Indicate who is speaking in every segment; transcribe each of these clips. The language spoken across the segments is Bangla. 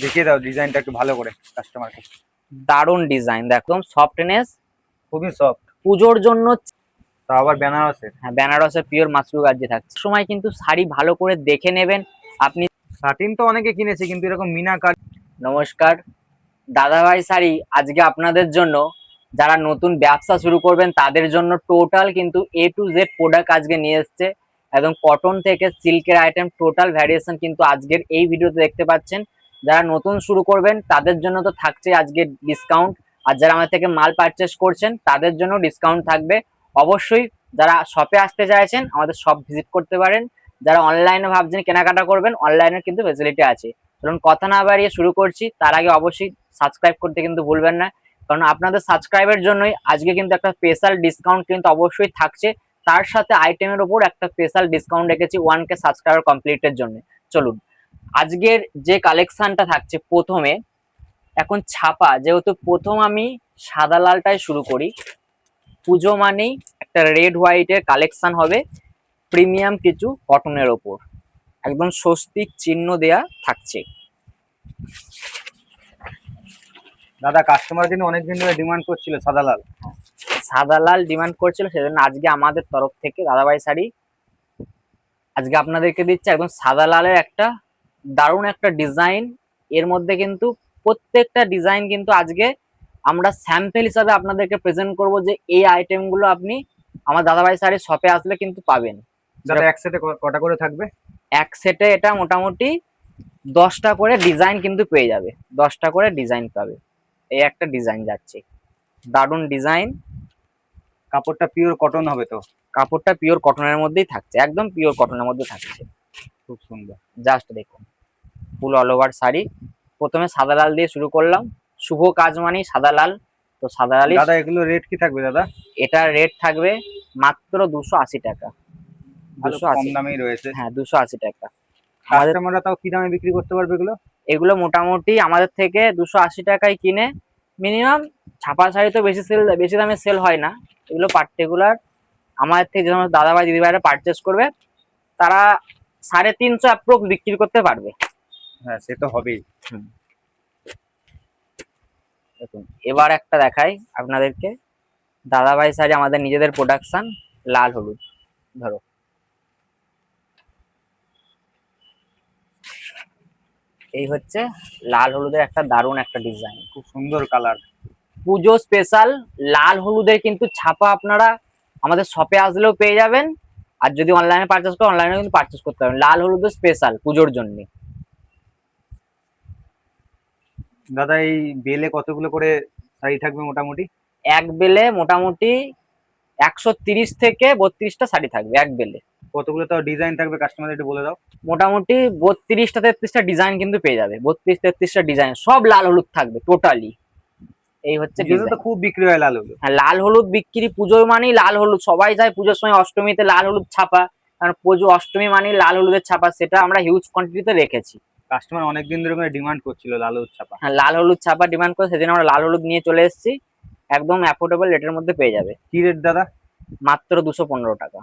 Speaker 1: দেখিয়ে দাও ডিজাইনটা একটু ভালো করে কাস্টমারকে।
Speaker 2: দারুণ ডিজাইন, একদম সফটনেস,
Speaker 1: খুবই সফট।
Speaker 2: পুজোর জন্য।
Speaker 1: তা আবার বেনারসের।
Speaker 2: হ্যাঁ, বেনারসের পিওর মাশরু গার্জি থাকছে। সময় কিন্তু শাড়ি ভালো করে দেখে নেবেন আপনি।
Speaker 1: শাটিন তো অনেকে কিনেছে, কিন্তু এরকম মিনা কাজ।
Speaker 2: নমস্কার, দাদাভাই শাড়ি আজকে আপনাদের জন্য, যারা নতুন ব্যবসা শুরু করবেন তাদের জন্য টোটাল কিন্তু A to Z প্রোডাক্ট আজকে নিয়ে এসছে। একদম কটন থেকে সিল্কের আইটেম টোটাল ভ্যারিয়েশন কিন্তু আজকের এই ভিডিওতে দেখতে পাচ্ছেন। যারা নতুন শুরু করবেন তাদের জন্য তো থাকছে আজকে ডিসকাউন্ট, আর যারা আমাদের থেকে মাল পারচেস করছেন তাদের জন্য ডিসকাউন্ট থাকবে অবশ্যই। যারা শপে আসতে চাইছেন আমাদের শপ ভিজিট করতে পারেন। যারা অনলাইনে ভাবছেন কেনাকাটা করবেন, অনলাইনের কিন্তু ফেসিলিটি আছে। চলুন কথা না বাড়িয়ে শুরু করছি। তার আগে অবশ্যই সাবস্ক্রাইব করতে কিন্তু ভুলবেন না, কারণ আপনাদের সাবস্ক্রাইবের জন্যই আজকে কিন্তু একটা স্পেশাল ডিসকাউন্ট কিন্তু অবশ্যই থাকছে। তার সাথে আইটেমের উপর একটা স্পেশাল ডিসকাউন্ট রেখেছি 1K সাবস্ক্রাইবার কমপ্লিটের জন্য। চলুন আজকের যে কালেকশনটা থাকছে, প্রথমে এখন ছাপা, যেহেতু প্রথম আমি সাদা লালটাই শুরু করি। পুজো মানেই একটা রেড হোয়াইটের কালেকশন হবে, প্রিমিয়াম কিছু কটনের ওপর, একদম স্বস্তিক চিহ্ন দেয়া থাকছে।
Speaker 1: দাদা কাস্টমার কিন্তু অনেকদিন ধরে ডিমান্ড করছিল সাদা লাল।
Speaker 2: সাদা লাল ডিমান্ড করছিল, সেজন্য আজকে আমাদের তরফ থেকে দাদাভাই শাড়ি আজকে আপনাদেরকে দিচ্ছে একদম সাদা লালের একটা দারুণ একটা ডিজাইন। এর মধ্যে কিন্তু প্রত্যেকটা ডিজাইন কিন্তু আজকে আমরা স্যাম্পল হিসাবে আপনাদেরকে প্রেজেন্ট করব, যে এই আইটেমগুলো আপনি আমার দাদাভাই শাড়ি শপে আসলে কিন্তু পাবেন।
Speaker 1: দাদা এক সেটে কটা করে থাকবে?
Speaker 2: এক সেটে এটা মোটামুটি 10টা করে ডিজাইন কিন্তু পেয়ে যাবে, 10টা করে ডিজাইন পাবে। এই একটা ডিজাইন যাচ্ছে, দারুণ ডিজাইন।
Speaker 1: কাপড়টা পিওর কটন হবে তো?
Speaker 2: কাপড়টা পিওর কটনের মধ্যেই থাকছে, একদম পিওর কটনের মধ্যে থাকছে।
Speaker 1: খুব সুন্দর।
Speaker 2: জাস্ট দেখুন, ফুল অল ওভার শাড়ি। প্রথমে সাদা লাল দিয়ে শুরু করলাম, শুভ কাজ মানেই সাদা লাল, তো সাদা লালই।
Speaker 1: দাদা এগুলো রেট কি থাকবে দাদা?
Speaker 2: এটা রেট থাকবে মাত্র 280 টাকা।
Speaker 1: ভালো কম
Speaker 2: 280,
Speaker 1: দামেই রয়েছে।
Speaker 2: হ্যাঁ 280 টাকা। আমাদের
Speaker 1: কাস্টমাররা তাও কি দামে বিক্রি করতে পারবে এগুলো?
Speaker 2: এগুলো মোটামুটি আমাদের থেকে 280 টাকায় কিনে মিনিমাম, ছাপা শাড়ি তো বেশি দামে সেল হয় না। এগুলো পার্টিকুলার আমাদের থেকে যখন দাদাভাই দিদিভাইরা পারচেস করবে, তারা 350 অ্যাপ্রোক্স বিক্রি করতে পারবে।
Speaker 1: হ্যাঁ সে তো হবেই।
Speaker 2: দেখুন এবার একটা দেখাই আপনাদেরকে, দাদাভাই শাড়ি আমাদের নিজেদের প্রোডাকশন, লাল হলুদ। ধরো এই হচ্ছে লাল হলুদের একটা দারুণ একটা ডিজাইন,
Speaker 1: খুব সুন্দর কালার।
Speaker 2: পুজো স্পেশাল লাল হলুদের কিন্তু ছাপা আপনারা আমাদের শপে আসলেও পেয়ে যাবেন, আর যদি অনলাইনে পারচেস করেন অনলাইনে কিন্তু পারচেস করতে পারবেন। লাল হলুদের স্পেশাল পুজোর জন্য।
Speaker 1: দাদা এই বেলে কতগুলো করে শাড়ি থাকবে মোটামুটি?
Speaker 2: এক বেলে মোটামুটি 130 থেকে 32টা শাড়ি থাকবে এক বেলে।
Speaker 1: কতগুলো তাও ডিজাইন থাকবে কাস্টমার একটু বলে দাও।
Speaker 2: মোটামুটি 32টা 33টা ডিজাইন কিন্তু পেয়ে যাবে, 32-33টা ডিজাইন সব লাল হলুদ থাকবে টোটালি। এই হচ্ছে
Speaker 1: পুজোতে তো খুব বিক্রি হয় লাল হলুদ।
Speaker 2: হ্যাঁ, লাল হলুদ বিক্রি, পুজোর মানেই লাল হলুদ, সবাই যায় পুজোর সময় অষ্টমীতে লাল হলুদ ছাপা, কারণ পুজো অষ্টমী মানেই লাল হলুদের ছাপা, সেটা আমরা হিউজ কোয়ান্টিটিতে রেখেছি।
Speaker 1: কাস্টমার অনেকদিন ধরে ডিমান্ড করছিল লাল হলুদ ছাপা।
Speaker 2: হ্যাঁ, লাল হলুদ ছাপা ডিমান্ড করে, সেদিন আমরা লাল হলুদ নিয়ে চলে এসেছি, একদম অ্যাফোর্ডেবল রেটের মধ্যে পেয়ে যাবে।
Speaker 1: কি রেট দাদা?
Speaker 2: মাত্র 215 টাকা,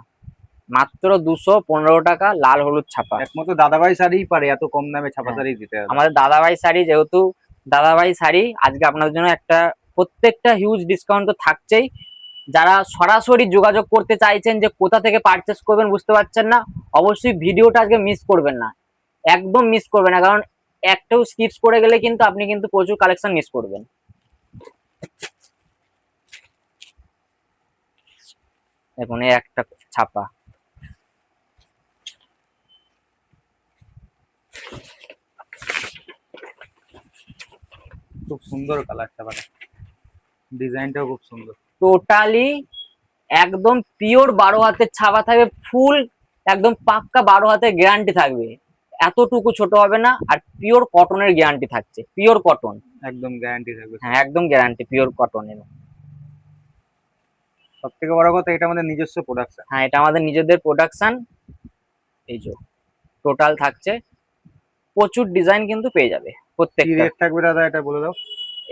Speaker 2: মাত্র 215 টাকা লাল হলুদ ছাপা।
Speaker 1: একমাত্র দাদাভাই শাড়িই পারে এত কম দামে ছাপা
Speaker 2: হ্যাঁ,
Speaker 1: শাড়ি দিতে।
Speaker 2: আমাদের দাদাভাই শাড়ি, যেহেতু দাদাভাই শাড়ি আজকে আপনাদের জন্য একটা প্রত্যেকটা হিউজ ডিসকাউন্ট তো থাকছেই। যারা সরাসরি যোগাযোগ করতে চাইছেন যে কোথা থেকে পারচেস করবেন বুঝতে পারছেন না, অবশ্যই ভিডিওটা আজকে মিস করবেন না, একদম মিস করবেন না, কারণ একটাও স্কিপস করে গেলে কিন্তু আপনি কিন্তু প্রচুর কালেকশন মিস করবেন। দেখুন এই একটা ছাপা,
Speaker 1: খুব সুন্দর কালার ছাপাটা, ডিজাইনটাও খুব সুন্দর।
Speaker 2: টোটালি একদম পিওর 12 হাতের ছাপা থাকবে, ফুল একদম পাক্কা 12 হাতের গ্যারান্টি থাকবে, এতটুকু ছোট হবে না, আর পিওর কটনের গ্যারান্টি থাকছে, পিওর কটন।
Speaker 1: একদম গ্যারান্টি থাকবে।
Speaker 2: হ্যাঁ একদম গ্যারান্টি পিওর কটনের।
Speaker 1: সব থেকে বড় কথা এটা আমাদের নিজস্ব প্রোডাকশন।
Speaker 2: হ্যাঁ এটা আমাদের নিজেদের প্রোডাকশন। এই যে টোটাল থাকছে, প্রচুর ডিজাইন কিন্তু পেয়ে যাবে
Speaker 1: কি
Speaker 2: প্রত্যেকটা।
Speaker 1: রেট থাকবে দাদা এটা বলে দাও।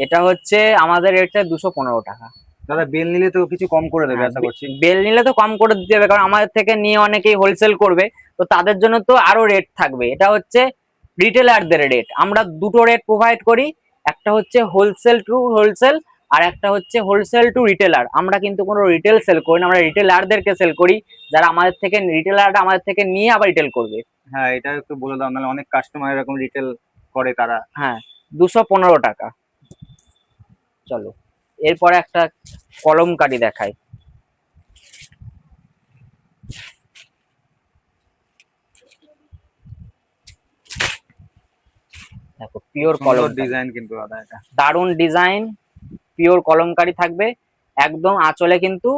Speaker 2: এটা হচ্ছে আমাদের রেটটা 215 টাকা।
Speaker 1: দাদা বেল নিলে তো কিছু কম করে দেবে
Speaker 2: হ্যাঁ,
Speaker 1: আশা করছি।
Speaker 2: বেল নিলে তো কম করে দিতে হবে, কারণ আমাদের থেকে নিয়ে অনেকেই হোলসেল করবে, তো তাদের জন্য তো আরো রেট থাকবে। এটা হচ্ছে রিটেলারদের রেট, আমরা দুটো রেট প্রোভাইড করি, একটা হচ্ছে হোলসেল টু হোলসেল আর একটা হচ্ছে হোলসেল টু রিটেলার। আমরা কিন্তু কোনো রিটেল সেল করি না, আমরা রিটেলারদেরকে সেল করি, যারা আমাদের থেকে রিটেলাররা আমাদের থেকে নিয়ে আবার রিটেল করবে।
Speaker 1: হ্যাঁ, এটা একটু বলে দাও, নাহলে অনেক কাস্টমার এরকম রিটেল করে তারা।
Speaker 2: হ্যাঁ, 215 টাকা। চলো এরপরে একটা কলমকারি দেখাই। দেখো পিওর কলম
Speaker 1: ডিজাইন কিন্তু দাদা এটা
Speaker 2: দারুন ডিজাইন, পিওর কলমকারি থাকবে একদম। আঁচলে কিন্তু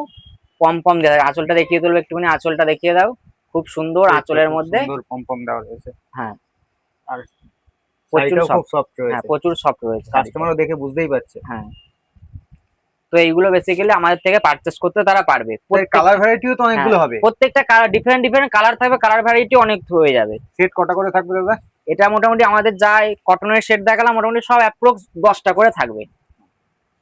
Speaker 2: পম পম দেওয়া থাকে, আঁচলটা দেখিয়ে তুলবে একটুখানি, আঁচলটা দেখিয়ে দাও, খুব সুন্দর আঁচলের মধ্যে।
Speaker 1: সুন্দর পম পম দেওয়া রয়েছে।
Speaker 2: হ্যাঁ,
Speaker 1: আর
Speaker 2: প্রচুর
Speaker 1: শাড়িটাও খুব সফট
Speaker 2: হ্যাঁ
Speaker 1: রয়েছে,
Speaker 2: প্রচুর সফট রয়েছে,
Speaker 1: কাস্টমারও দেখে বুঝতেই পারছে।
Speaker 2: হ্যাঁ, তো এইগুলো বেসিক্যালি আমাদের থেকে পারচেস করতে তারা পারবে।
Speaker 1: কালার ভ্যারাইটিও তো অনেকগুলো হবে,
Speaker 2: প্রত্যেকটা কালার ডিফারেন্ট ডিফারেন্ট কালার থাকবে, কালার ভ্যারাইটি অনেক হয়ে যাবে।
Speaker 1: সেট কটা করে থাকবে দাদা?
Speaker 2: এটা মোটামুটি আমাদের যাই কটনের সেট দেখালাম, মোটামুটি সব অ্যাপ্রক্স 10টা করে থাকবে।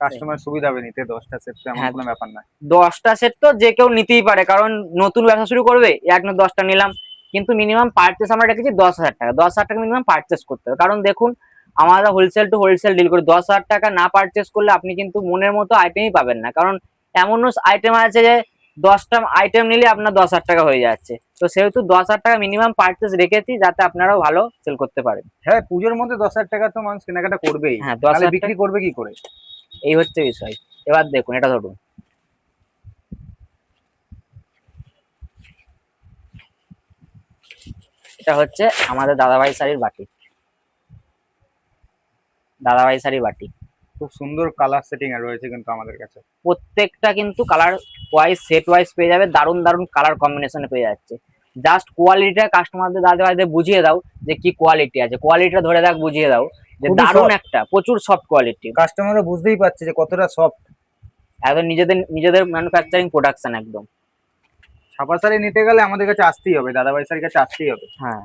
Speaker 1: কাস্টমার সুবিধা হবে নিতে 10টা সেট, এমন কোনো ব্যাপার না।
Speaker 2: 10টা সেট তো যে কেউ নিতেই পারে, কারণ নতুন ব্যবসা শুরু করবে, এক না 10টা নিলাম, কিন্তু মিনিমাম পারচেস আমরা রেখেছি 10,000 টাকা। 10,000 টাকা মিনিমাম পারচেস করতে হবে, কারণ দেখুন আমরা হোলসেল টু হোলসেল ডিল করি। 10,000 টাকা না পারচেস করলে আপনি কিন্তু মনের মতো আইটেমই পাবেন না, কারণ এমনও আইটেম আছে যে 10টা আইটেম নিলে আপনার 10,000 টাকা হয়ে যাচ্ছে। তো সেহেতু 10,000 টাকা মিনিমাম পারচেস রেখেছি, যাতে আপনারাও ভালো সেল করতে পারেন।
Speaker 1: হ্যাঁ, পুজোর মধ্যে 10,000 টাকা তো মানুষ কেনাকাটা করবেই।
Speaker 2: হ্যাঁ,
Speaker 1: তাহলে
Speaker 2: 10,000
Speaker 1: বিক্রি করবে কি করে,
Speaker 2: এই হচ্ছে বিষয়। এবার দেখুন এটা ধরুন, এটা হচ্ছে আমাদের দাদাভাই শাড়ির বাটি, দাদাভাই শাড়ির বাটি।
Speaker 1: খুব সুন্দর কালার সেটিং এর রয়েছে কিন্তু আমাদের কাছে।
Speaker 2: প্রত্যেকটা কিন্তু কালার ওয়াইজ সেট ওয়াইজ পেয়ে যাবে, দারুন দারুন কালার কম্বিনেশনে পেয়ে যাচ্ছে। জাস্ট কোয়ালিটিটা কাস্টমারদের দাদাভাইদের বুঝিয়ে দাও যে কি কোয়ালিটি আছে, কোয়ালিটিটা ধরে দাও, বুঝিয়ে দাও যে দারুন একটা প্রচুর সফট কোয়ালিটি।
Speaker 1: কাস্টমারও বুঝতেই পারছে যে কতটা সফট,
Speaker 2: একদম নিজেদের নিজেদের ম্যানুফ্যাকচারিং প্রোডাকশন একদম।
Speaker 1: ছাপা শাড়ি নিতে গেলে আমাদের কাছে আসতেই হবে, দাদাভাই শাড়ির কাছে আসতেই হবে।
Speaker 2: হ্যাঁ,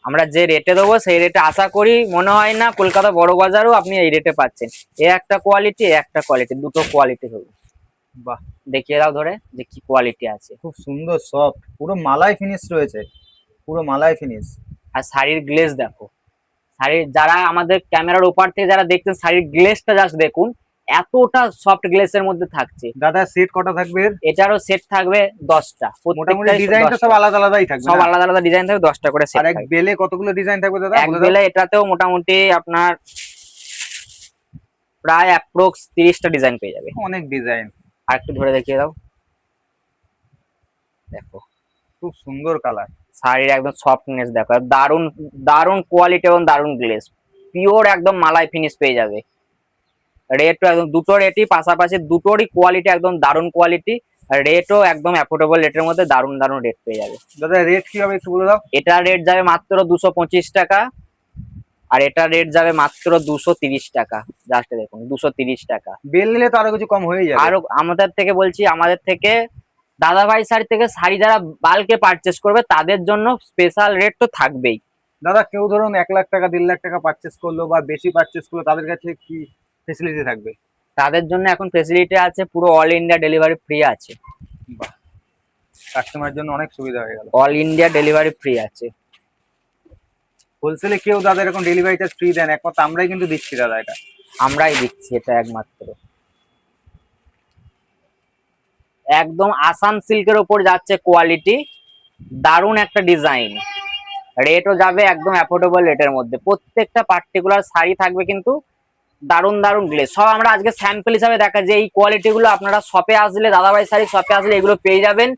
Speaker 2: আমরা যে রেটে দেবো সেই রেটে আশা করি মনে হয় না কলকাতা বড় বাজারও আপনি এই রেটে পাচ্ছেন। এ একটা কোয়ালিটি, এ একটা কোয়ালিটি, দুটো কোয়ালিটি হবে।
Speaker 1: বাহ,
Speaker 2: দেখিয়ে দাও ধরে যে কি কোয়ালিটি আছে।
Speaker 1: খুব সুন্দর সফট, পুরো মালাই ফিনিশ রয়েছে, পুরো মালাই ফিনিশ।
Speaker 2: আর শাড়ির গ্লেজ দেখো, শাড়ির যারা আমাদের ক্যামেরার ওপার থেকে যারা দেখছেন, শাড়ির গ্লেজটা জাস্ট দেখুন, এতটা সফট গ্লেজের মধ্যে থাকছে।
Speaker 1: দাদা সেট কটা থাকবে?
Speaker 2: এটারও সেট থাকবে 10টা,
Speaker 1: মোটামুটি ডিজাইনটা সব আলাদা আলাদাই থাকবে,
Speaker 2: সব আলাদা আলাদা ডিজাইন থাকবে, 10টা করে সেট।
Speaker 1: আর এক বেলে কতগুলো ডিজাইন থাকবে দাদা?
Speaker 2: এক বেলে এটাতেও মোটামুটি আপনার প্রায় অ্যাপ্রক্স 30টা ডিজাইন পেয়ে যাবে।
Speaker 1: অনেক ডিজাইন।
Speaker 2: আর একটু ধরে দেখিয়ে দাও, দেখো
Speaker 1: খুব সুন্দর কালার,
Speaker 2: শাড়ির একদম সফটনেস দেখো, দারুন দারুন কোয়ালিটি এবং দারুন গ্লেজ, পিওর একদম মালাই ফিনিশ পেয়ে যাবে। রেটও একদম দুটো রেটই পাশাপাশি, দুটোরই কোয়ালিটি একদম দারুন কোয়ালিটি, রেটও একদম অ্যাফোর্ডেবল রেটের মধ্যে দারুন দারুন রেট পেয়ে যাবে।
Speaker 1: দাদা রেট কি হবে একটু বলে দাও?
Speaker 2: এটা রেট যাবে মাত্র 225 টাকা, আর এটা রেট যাবে মাত্র 230 টাকা। জাস্ট দেখুন 230 টাকা।
Speaker 1: বেল নিলে তো আরো কিছু কম হয়ে যাবে।
Speaker 2: আরো আমাদের থেকে বলছি, আমাদের থেকে দাদাভাই শাড়ি থেকে শাড়ি যারা বাল্কে পারচেস করবে তাদের জন্য স্পেশাল রেট তো থাকবেই।
Speaker 1: দাদা কেউ ধরুন 1,00,000 টাকা 1.5 লাখ টাকা পারচেস করলো বা বেশি পারচেস করলো, তাদের কাছে কি ফেসিলিটি থাকবে?
Speaker 2: তাদের জন্য এখন ফেসিলিটি আছে, পুরো অল ইন্ডিয়া ডেলিভারি ফ্রি আছে।
Speaker 1: বাহ, কাস্টমারের জন্য অনেক সুবিধা হয়ে গেল।
Speaker 2: অল ইন্ডিয়া ডেলিভারি ফ্রি আছে।
Speaker 1: হোলসেলে কেউ দাদা এরকম ডেলিভারি চার্জ ফ্রি দেন? একমাত্র আমরাই কিন্তু দিচ্ছি দাদা, এটা
Speaker 2: আমরাই দিচ্ছি, এটা একমাত্র। একদম আসাম সিল্কের ওপর যাচ্ছে কোয়ালিটি, দারুণ একটা ডিজাইন, রেটও যাবে একদম অ্যাফোর্ডেবল রেটের মধ্যে। প্রত্যেকটা পার্টিকুলার শাড়ি থাকবে কিন্তু দারুণ দারুণ গ্লেজ। সব আমরা আজকে স্যাম্পল হিসাবে দেখা যে এই কোয়ালিটি গুলো আপনারা শপে আসলে, দাদাভাই শাড়ি শপে আসলে এগুলো পেয়ে যাবেন।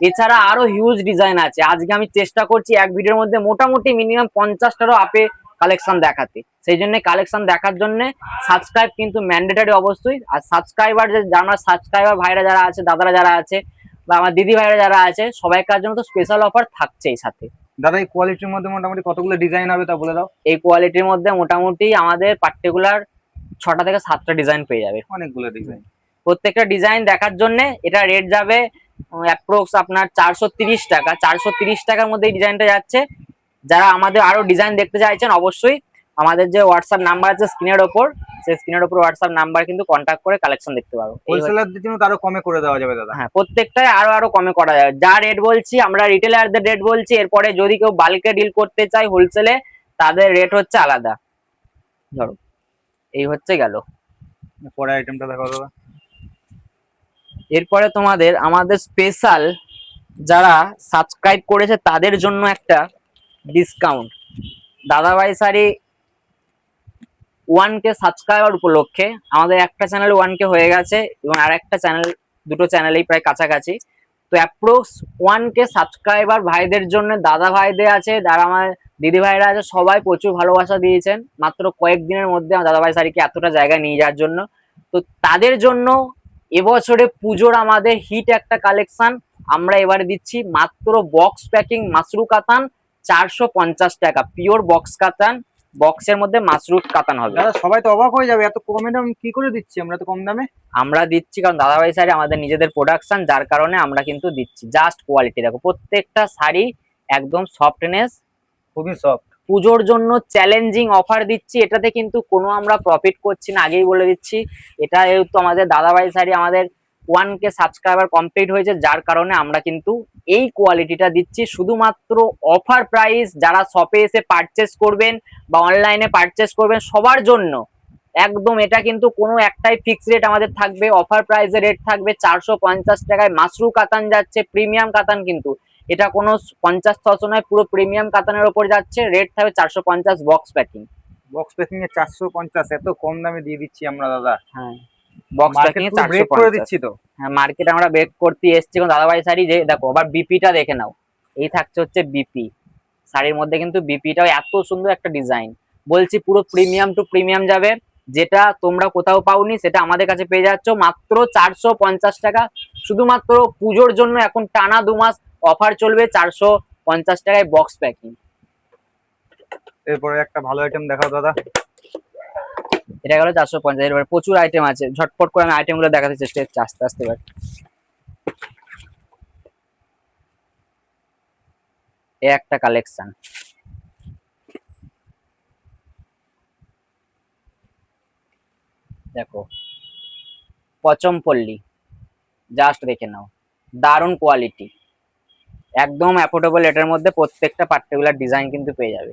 Speaker 2: এছাড়া আরো হিউজ ডিজাইন আছে, আজকে আমি চেষ্টা করছি এক ভিডিওর মধ্যে মোটামুটি মিনিমাম 50টারও আপে কালেকশন দেখাতে। সেই জন্য কালেকশন দেখার জন্য সাবস্ক্রাইব কিন্তু ম্যান্ডেটরি অবশ্যই। আর সাবস্ক্রাইবার যে আমরা সাবস্ক্রাইবার ভাইরা যারা আছে, দাদারা যারা আছে, বা আমার দিদি ভাইরা যারা আছে, সবাইকার জন্য তো স্পেশাল অফার থাকছেই সাথে।
Speaker 1: দাদা এই কোয়ালিটির মধ্যে মোটামুটি কতগুলো ডিজাইন হবে তা বলে দাও?
Speaker 2: এই কোয়ালিটির মধ্যে মোটামুটি আমাদের পার্টিকুলার 6টা থেকে 7টা ডিজাইন পেয়ে যাবে।
Speaker 1: অনেকগুলো ডিজাইন।
Speaker 2: প্রত্যেকটা ডিজাইন দেখার জন্য এটা রেট যাবে অ্যাপ্রক্স আপনার 430 টাকা। 430 টাকার মধ্যে এই ডিজাইনটা যাচ্ছে। যারা আমাদের আরো ডিজাইন দেখতে চাইছেন অবশ্যই আমাদের যে হোয়াটসঅ্যাপ নাম্বার আছে স্ক্রিনের ওপর, সেই স্ক্রিনের ওপর হোয়াটসঅ্যাপ নাম্বার কিন্তু কন্ট্যাক্ট করে কালেকশন দেখতে পারো।
Speaker 1: হোলসেলারদের জন্য আরো কমে করে দেওয়া যাবে দাদা?
Speaker 2: হ্যাঁ, প্রত্যেকটাই আরো আরো কমে করা যাবে। যা রেট বলছি আমরা রিটেলারদের রেট বলছি, এরপরে যদি কেউ বাল্কে ডিল করতে চায় হোলসেলে, তাদের রেট হচ্ছে আলাদা। ধরো এই হচ্ছে গেল।
Speaker 1: পরে আইটেমটা দেখো দাদা।
Speaker 2: এরপরে তোমাদের আমাদের স্পেশাল যারা সাবস্ক্রাইব করেছে তাদের জন্য একটা ডিসকাউন্ট। দাদাভাই শাড়ি 1K সাবস্ক্রাইবার উপলক্ষে আমাদের একটা চ্যানেল 1K হয়ে গেছে এবং আর একটা চ্যানেল, দুটো চ্যানেলেই প্রায় কাছাকাছি। তো অ্যাপ্রক্স 1K সাবস্ক্রাইবার ভাইদের জন্য, দাদা ভাইদের আছে, যারা আমার দিদি ভাইরা আছে, সবাই প্রচুর ভালোবাসা দিয়েছেন মাত্র কয়েকদিনের মধ্যে আমার দাদাভাই শাড়িকে এতটা জায়গায় নিয়ে যাওয়ার জন্য। তো তাদের জন্য এবছরে পুজোর আমাদের হিট একটা কালেকশন আমরা এবারে দিচ্ছি মাত্র বক্স প্যাকিং মাশরু কাতান 450 টাকা, পিওর বক্স কাতান, বক্সের মধ্যে মাশরু কাতান হবে।
Speaker 1: দাদা সবাই তো অবাক হয়ে যাবে, এত কমে দাম কি করে দিচ্ছি আমরা, তো কম দামে?
Speaker 2: আমরা দিচ্ছি কারণ দাদাভাই শাড়ি আমাদের নিজেদের প্রোডাকশন, যার কারণে আমরা কিন্তু দিচ্ছি। জাস্ট কোয়ালিটি দেখো, প্রত্যেকটা শাড়ি একদম সফটনেস,
Speaker 1: খুবই সফট।
Speaker 2: পুজোর জন্য চ্যালেঞ্জিং অফার দিচ্ছি, এটাতে কিন্তু কোনো আমরা প্রফিট করছি না, আগেই বলে দিচ্ছি। এটা যেহেতু আমাদের দাদাভাই শাড়ি আমাদের 1K সাবস্ক্রাইবার কমপ্লিট হয়েছে, যার কারণে আমরা কিন্তু এই কোয়ালিটিটা দিচ্ছি শুধুমাত্র অফার প্রাইস। যারা শপে এসে পারচেস করবেন বা অনলাইনে পারচেস করবেন সবার জন্য একদম, এটা কিন্তু কোনো একটাই ফিক্স রেট আমাদের থাকবে, অফার প্রাইসের রেট থাকবে 450 টাকায়। মাশরু কাতান যাচ্ছে, প্রিমিয়াম কাতান, কিন্তু এটা কোনো 50-600 নয়, পুরো প্রিমিয়াম কাতানের ওপর যাচ্ছে, রেট থাকবে 450। বক্স প্যাকিং,
Speaker 1: বক্স প্যাকিং এ 450, এত কম দামে দিয়ে দিচ্ছি আমরা দাদা।
Speaker 2: হ্যাঁ বক্স প্যাকিং এ
Speaker 1: ব্রেক করে
Speaker 2: 450।
Speaker 1: দিচ্ছি তো।
Speaker 2: হ্যাঁ মার্কেট আমরা ব্রেক করতে এসেছি কোন দাদাভাই শাড়ি। যে দেখো আবার বিপিটা দেখে নাও, এই থাকছে হচ্ছে বিপি শাড়ির মধ্যে, কিন্তু বিপিটাও এত সুন্দর একটা ডিজাইন। বলছি পুরো প্রিমিয়াম টু প্রিমিয়াম যাবে, যেটা তোমরা কোথাও পাওনি সেটা আমাদের কাছে পেয়ে যাচ্ছ মাত্র 450 টাকা। শুধুমাত্র পুজোর জন্য এখন টানা 2 মাস অফার চলবে, 450 টাকায় বক্স প্যাকিং।
Speaker 1: এরপরে একটা ভালো আইটেম দেখাও দাদা।
Speaker 2: এটা গেল 450। এবার প্রচুর আইটেম আছে, ঝটপট করে আমি আইটেম গুলো দেখাতে চেষ্টা করছি আস্তে আস্তে। এবার এই একটা কালেকশন দেখো, পচমপল্লী, জাস্ট দেখে নাও, দারুণ কোয়ালিটি, একদম অ্যাফোর্ডেবল রেটের মধ্যে প্রত্যেকটা পার্টিকুলার ডিজাইন কিন্তু পেয়ে যাবে।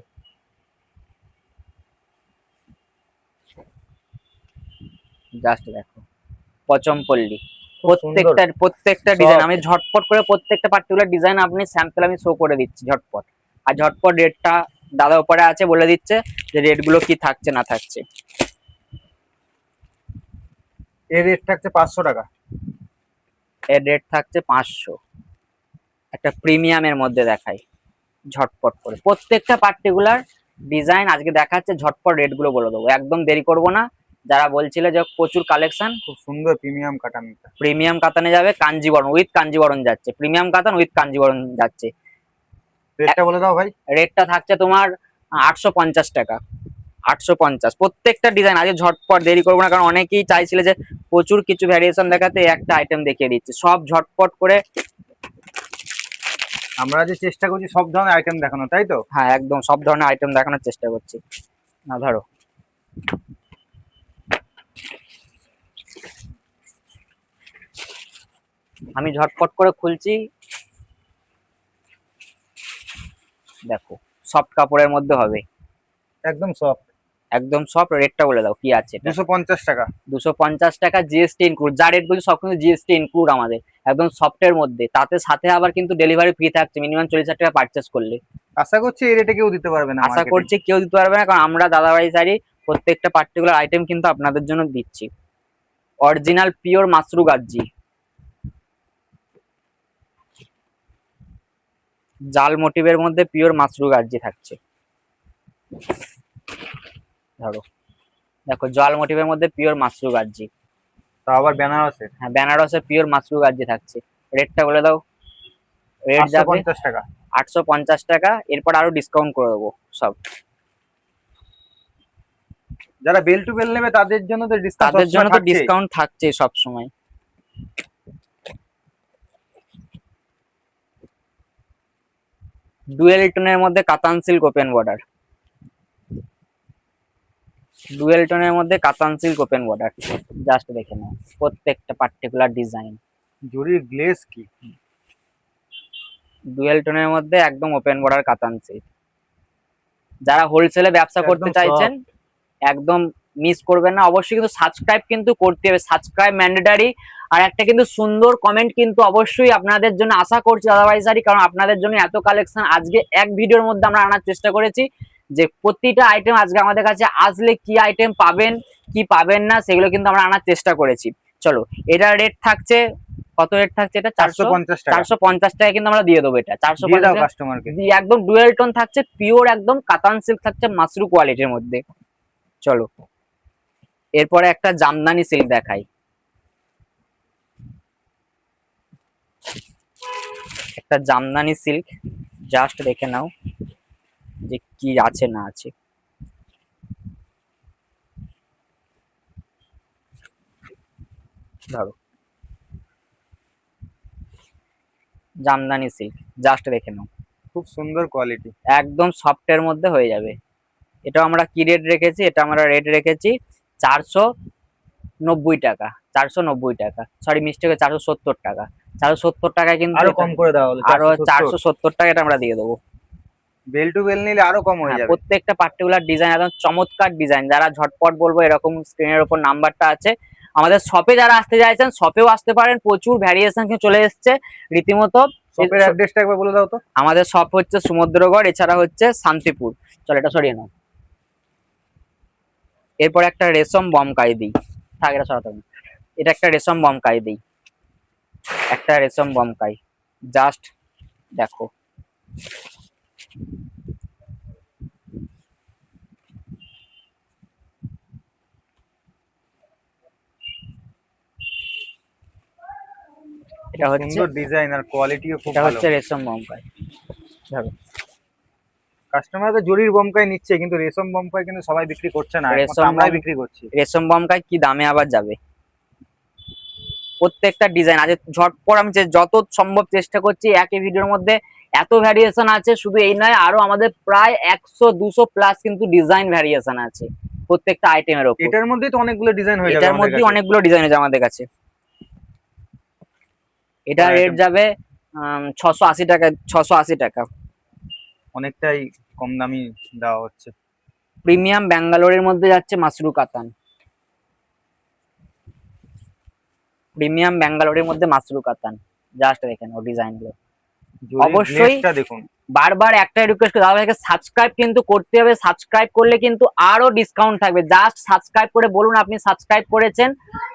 Speaker 2: জাস্ট দেখো পচমপল্লী, প্রত্যেকটা ডিজাইন আমি ঝটপট করে প্রত্যেকটা পার্টিকুলার ডিজাইন আপনি স্যাম্পল আমি শো করে দিচ্ছি ঝটপট। আর ঝটপট রেটটা দাদা উপরে আছে বলে দিচ্ছে যে রেট গুলো কি থাকছে না থাকছে।
Speaker 1: এর রেট থাকছে 500 টাকা।
Speaker 2: এর রেট থাকছে 500। একটা প্রিমিয়ামের মধ্যে দেখাই ঝটপট করে প্রত্যেকটা পার্টিকুলার ডিজাইন আজকে দেখাচ্ছে, ঝটপট রেট গুলো বলে দেবো, একদম দেরি করবো না। যারা বলছিল যে প্রচুর কালেকশন,
Speaker 1: খুব সুন্দর প্রিমিয়াম কাটানটা।
Speaker 2: প্রিমিয়াম কাতানে যাবে, কাঞ্জিবরণ উইথ কাঞ্জিবরণ যাচ্ছে, প্রিমিয়াম কাতান উইথ কাঞ্জিবরণ যাচ্ছে।
Speaker 1: রেটটা বলে দাও ভাই।
Speaker 2: রেটটা থাকছে তোমার 850 টাকা। 850 প্রত্যেকটা ডিজাইন। আজকে ঝটপট দেরি করবো না, কারণ অনেকেই চাইছিল যে প্রচুর কিছু ভ্যারিয়েশন দেখাতে, একটা আইটেম দেখিয়ে দিচ্ছে, সব ঝটপট করে।
Speaker 1: আমরা যে চেষ্টা করছি সব ধরনের আইটেম দেখানো, তাই তো?
Speaker 2: হ্যাঁ একদম সব ধরনের আইটেম দেখানোর চেষ্টা করছি। না ধরো আমি ঝটপট করে খুলছি, দেখো সফট কাপড়ের মধ্যে হবে,
Speaker 1: একদম সফট।
Speaker 2: একদম সফট। রেটটা বলে দাও কি আছে এটা?
Speaker 1: 250 টাকা।
Speaker 2: 250 টাকা জিএসটি ইনক্লুড। যা রেট বলছি সব কিন্তু জিএসটি ইনক্লুড আমাদের, একদম সফটের মধ্যে। তাতে সাথে আবার কিন্তু ডেলিভারি ফ্রি থাকছে মিনিমাম 40,000 টাকা পারচেস করলে।
Speaker 1: আশা করছি এই রেটে কেউ দিতে পারবে না।
Speaker 2: আশা করছি কেউ দিতে পারবে না, কারণ আমরা দাদাভাই শাড়ি প্রত্যেকটা পার্টিকুলার আইটেম কিন্তু আপনাদের জন্য দিচ্ছি। অরিজিনাল পিওর মাশরু গাজ্জি, জাল মোটিভের মধ্যে পিওর মাশরু গাজ্জি থাকছে। ধরো দেখো জাল মোটিভের মধ্যে পিওর মাশরু গাজ্জি,
Speaker 1: তা আবার বেনারসের।
Speaker 2: হ্যাঁ বেনারসের পিওর মাশরু গাজ্জি থাকছে। রেটটা বলে দাও। রেট যাবে
Speaker 1: 850 টাকা।
Speaker 2: 850 টাকা। এরপর আরো ডিসকাউন্ট করে দেবো সব।
Speaker 1: যারা বেল টু বেল নেবে তাদের জন্য তো ডিসকাউন্ট,
Speaker 2: তাদের জন্য তো ডিসকাউন্ট থাকছে সব সময়। ডুয়েল টোনের মধ্যে কাতান সিল্ক ওপেন বর্ডার, ডুয়েল টোনের মধ্যে কাতান সিল্ক ওপেন বর্ডার, জাস্ট দেখে নাও প্রত্যেকটা পার্টিকুলার ডিজাইন।
Speaker 1: জরির গ্লেজ কি!
Speaker 2: ডুয়েল টোনের মধ্যে একদম ওপেন বর্ডার কাতান সিল্ক। যারা হোলসেলে ব্যবসা
Speaker 1: একদম
Speaker 2: করতে চাইছেন একদম মিস করবেন না। অবশ্যই কিন্তু সাবস্ক্রাইব কিন্তু করতে হবে, সাবস্ক্রাইব ম্যান্ডেটারি। আর একটা কিন্তু সুন্দর কমেন্ট কিন্তু অবশ্যই আপনাদের জন্য আশা করছি দাদাভাই শাড়ি, কারণ আপনাদের জন্য এত কালেকশন আজকে এক ভিডিওর মধ্যে আমরা আনার চেষ্টা করেছি, যে প্রতিটা আইটেম আজকে আমাদের কাছে আসলে কি আইটেম পাবেন কি পাবেন না সেগুলো কিন্তু আমরা আনার চেষ্টা করেছি। চলো, এটা রেট থাকছে, কত রেট থাকছে এটা?
Speaker 1: 450 টাকা।
Speaker 2: 450 টাকা কিন্তু আমরা দিয়ে দেবো এটা। 450 টাকা
Speaker 1: কাস্টমারকে
Speaker 2: একদম ডুয়েল টোন থাকছে, পিওর একদম কাতান সিল্ক থাকছে মাশরু কোয়ালিটির মধ্যে। চলো, এরপরে একটা জামদানি সিল্ক দেখাই। একটা জামদানি সিল্ক, জাস্ট দেখে নাও যে কি আছে না আছে। ধরো, জামদানি সিল্ক, জাস্ট দেখে নাও,
Speaker 1: খুব সুন্দর কোয়ালিটি,
Speaker 2: একদম সফটের মধ্যে হয়ে যাবে। এটা আমরা কি রেট রেখেছি? এটা আমরা রেট রেখেছি 490 টাকা। 490 টাকা, সরি মিস্টেকে 470 টাকা। 470 টাকায় কিন্তু
Speaker 1: আরো কম করে দেওয়া হলো,
Speaker 2: আরো 470 টাকা এটা আমরা দিয়ে দেবো।
Speaker 1: বেল টু বেল নিলে আরো কম হয়ে
Speaker 2: হ্যাঁ,
Speaker 1: যাবে।
Speaker 2: প্রত্যেকটা পার্টিকুলার ডিজাইন একদম চমৎকার ডিজাইন। যারা ঝটপট বলবো, এরকম স্ক্রিনের উপর নাম্বারটা আছে। আমাদের শপে যারা আসতে চাইছেন শপেও আসতে পারেন, প্রচুর ভ্যারিয়েশন চলে এসছে রীতিমতো।
Speaker 1: শপের অ্যাড্রেসটা একবার বলে দাও তো।
Speaker 2: আমাদের শপ হচ্ছে সমুদ্রগড়, এছাড়া হচ্ছে শান্তিপুর। চল এটা সরিয়ে নাও। এরপর একটা রেশম বমকাই দিই, থাক এটা সরাতে হবে। এটা একটা রেশম বমকাই দিই, একটা রেশম বমকাই, জাস্ট দেখো। এটা হচ্ছে
Speaker 1: সুন্দর ডিজাইন আর কোয়ালিটিও খুব
Speaker 2: এটা
Speaker 1: ভালো।
Speaker 2: হচ্ছে রেশম বমকাই। দেখো,
Speaker 1: কাস্টমার তো জরির বমকাই নিচ্ছে, কিন্তু রেশম বমকাই কিন্তু সবাই বিক্রি করছে না,
Speaker 2: রেশম
Speaker 1: আমরাই
Speaker 2: বম-
Speaker 1: বিক্রি করছি।
Speaker 2: রেশম বমকাই কি দামে আবার যাবে। প্রত্যেকটা ডিজাইন আছে, ঝটপট আমি যত সম্ভব চেষ্টা করছি একই ভিডিওর মধ্যে। এত ভ্যারিয়েশন আছে, শুধু এই নয়, আরো আমাদের প্রায় 100-200 প্লাস কিন্তু ডিজাইন ভ্যারিয়েশন আছে প্রত্যেকটা আইটেমের ওপর।
Speaker 1: এটার মধ্যেই তো অনেকগুলো ডিজাইন হয়ে যাবে
Speaker 2: এটার
Speaker 1: আমাদের
Speaker 2: মধ্যে
Speaker 1: কাছে।
Speaker 2: অনেকগুলো ডিজাইন আছে আমাদের কাছে। এটা রেট যাবে 680 টাকা। 680 টাকা
Speaker 1: অনেকটাই কম দামি দেওয়া হচ্ছে।
Speaker 2: প্রিমিয়াম ব্যাঙ্গালোরের মধ্যে যাচ্ছে মাশরু কাতান। প্রিমিয়াম ব্যাঙ্গালোরের মধ্যে মাশরু কাতান, জাস্ট দেখেন ও ডিজাইনগুলো। অবশ্যই
Speaker 1: দেখুন,
Speaker 2: বারবার একটাই রিকোয়েস্ট, দাদাভাইকে সাবস্ক্রাইব কিন্তু করতে হবে। সাবস্ক্রাইব করলে কিন্তু আরো ডিসকাউন্ট থাকবে। জাস্ট সাবস্ক্রাইব করে বলুন আপনি সাবস্ক্রাইব করেছেন।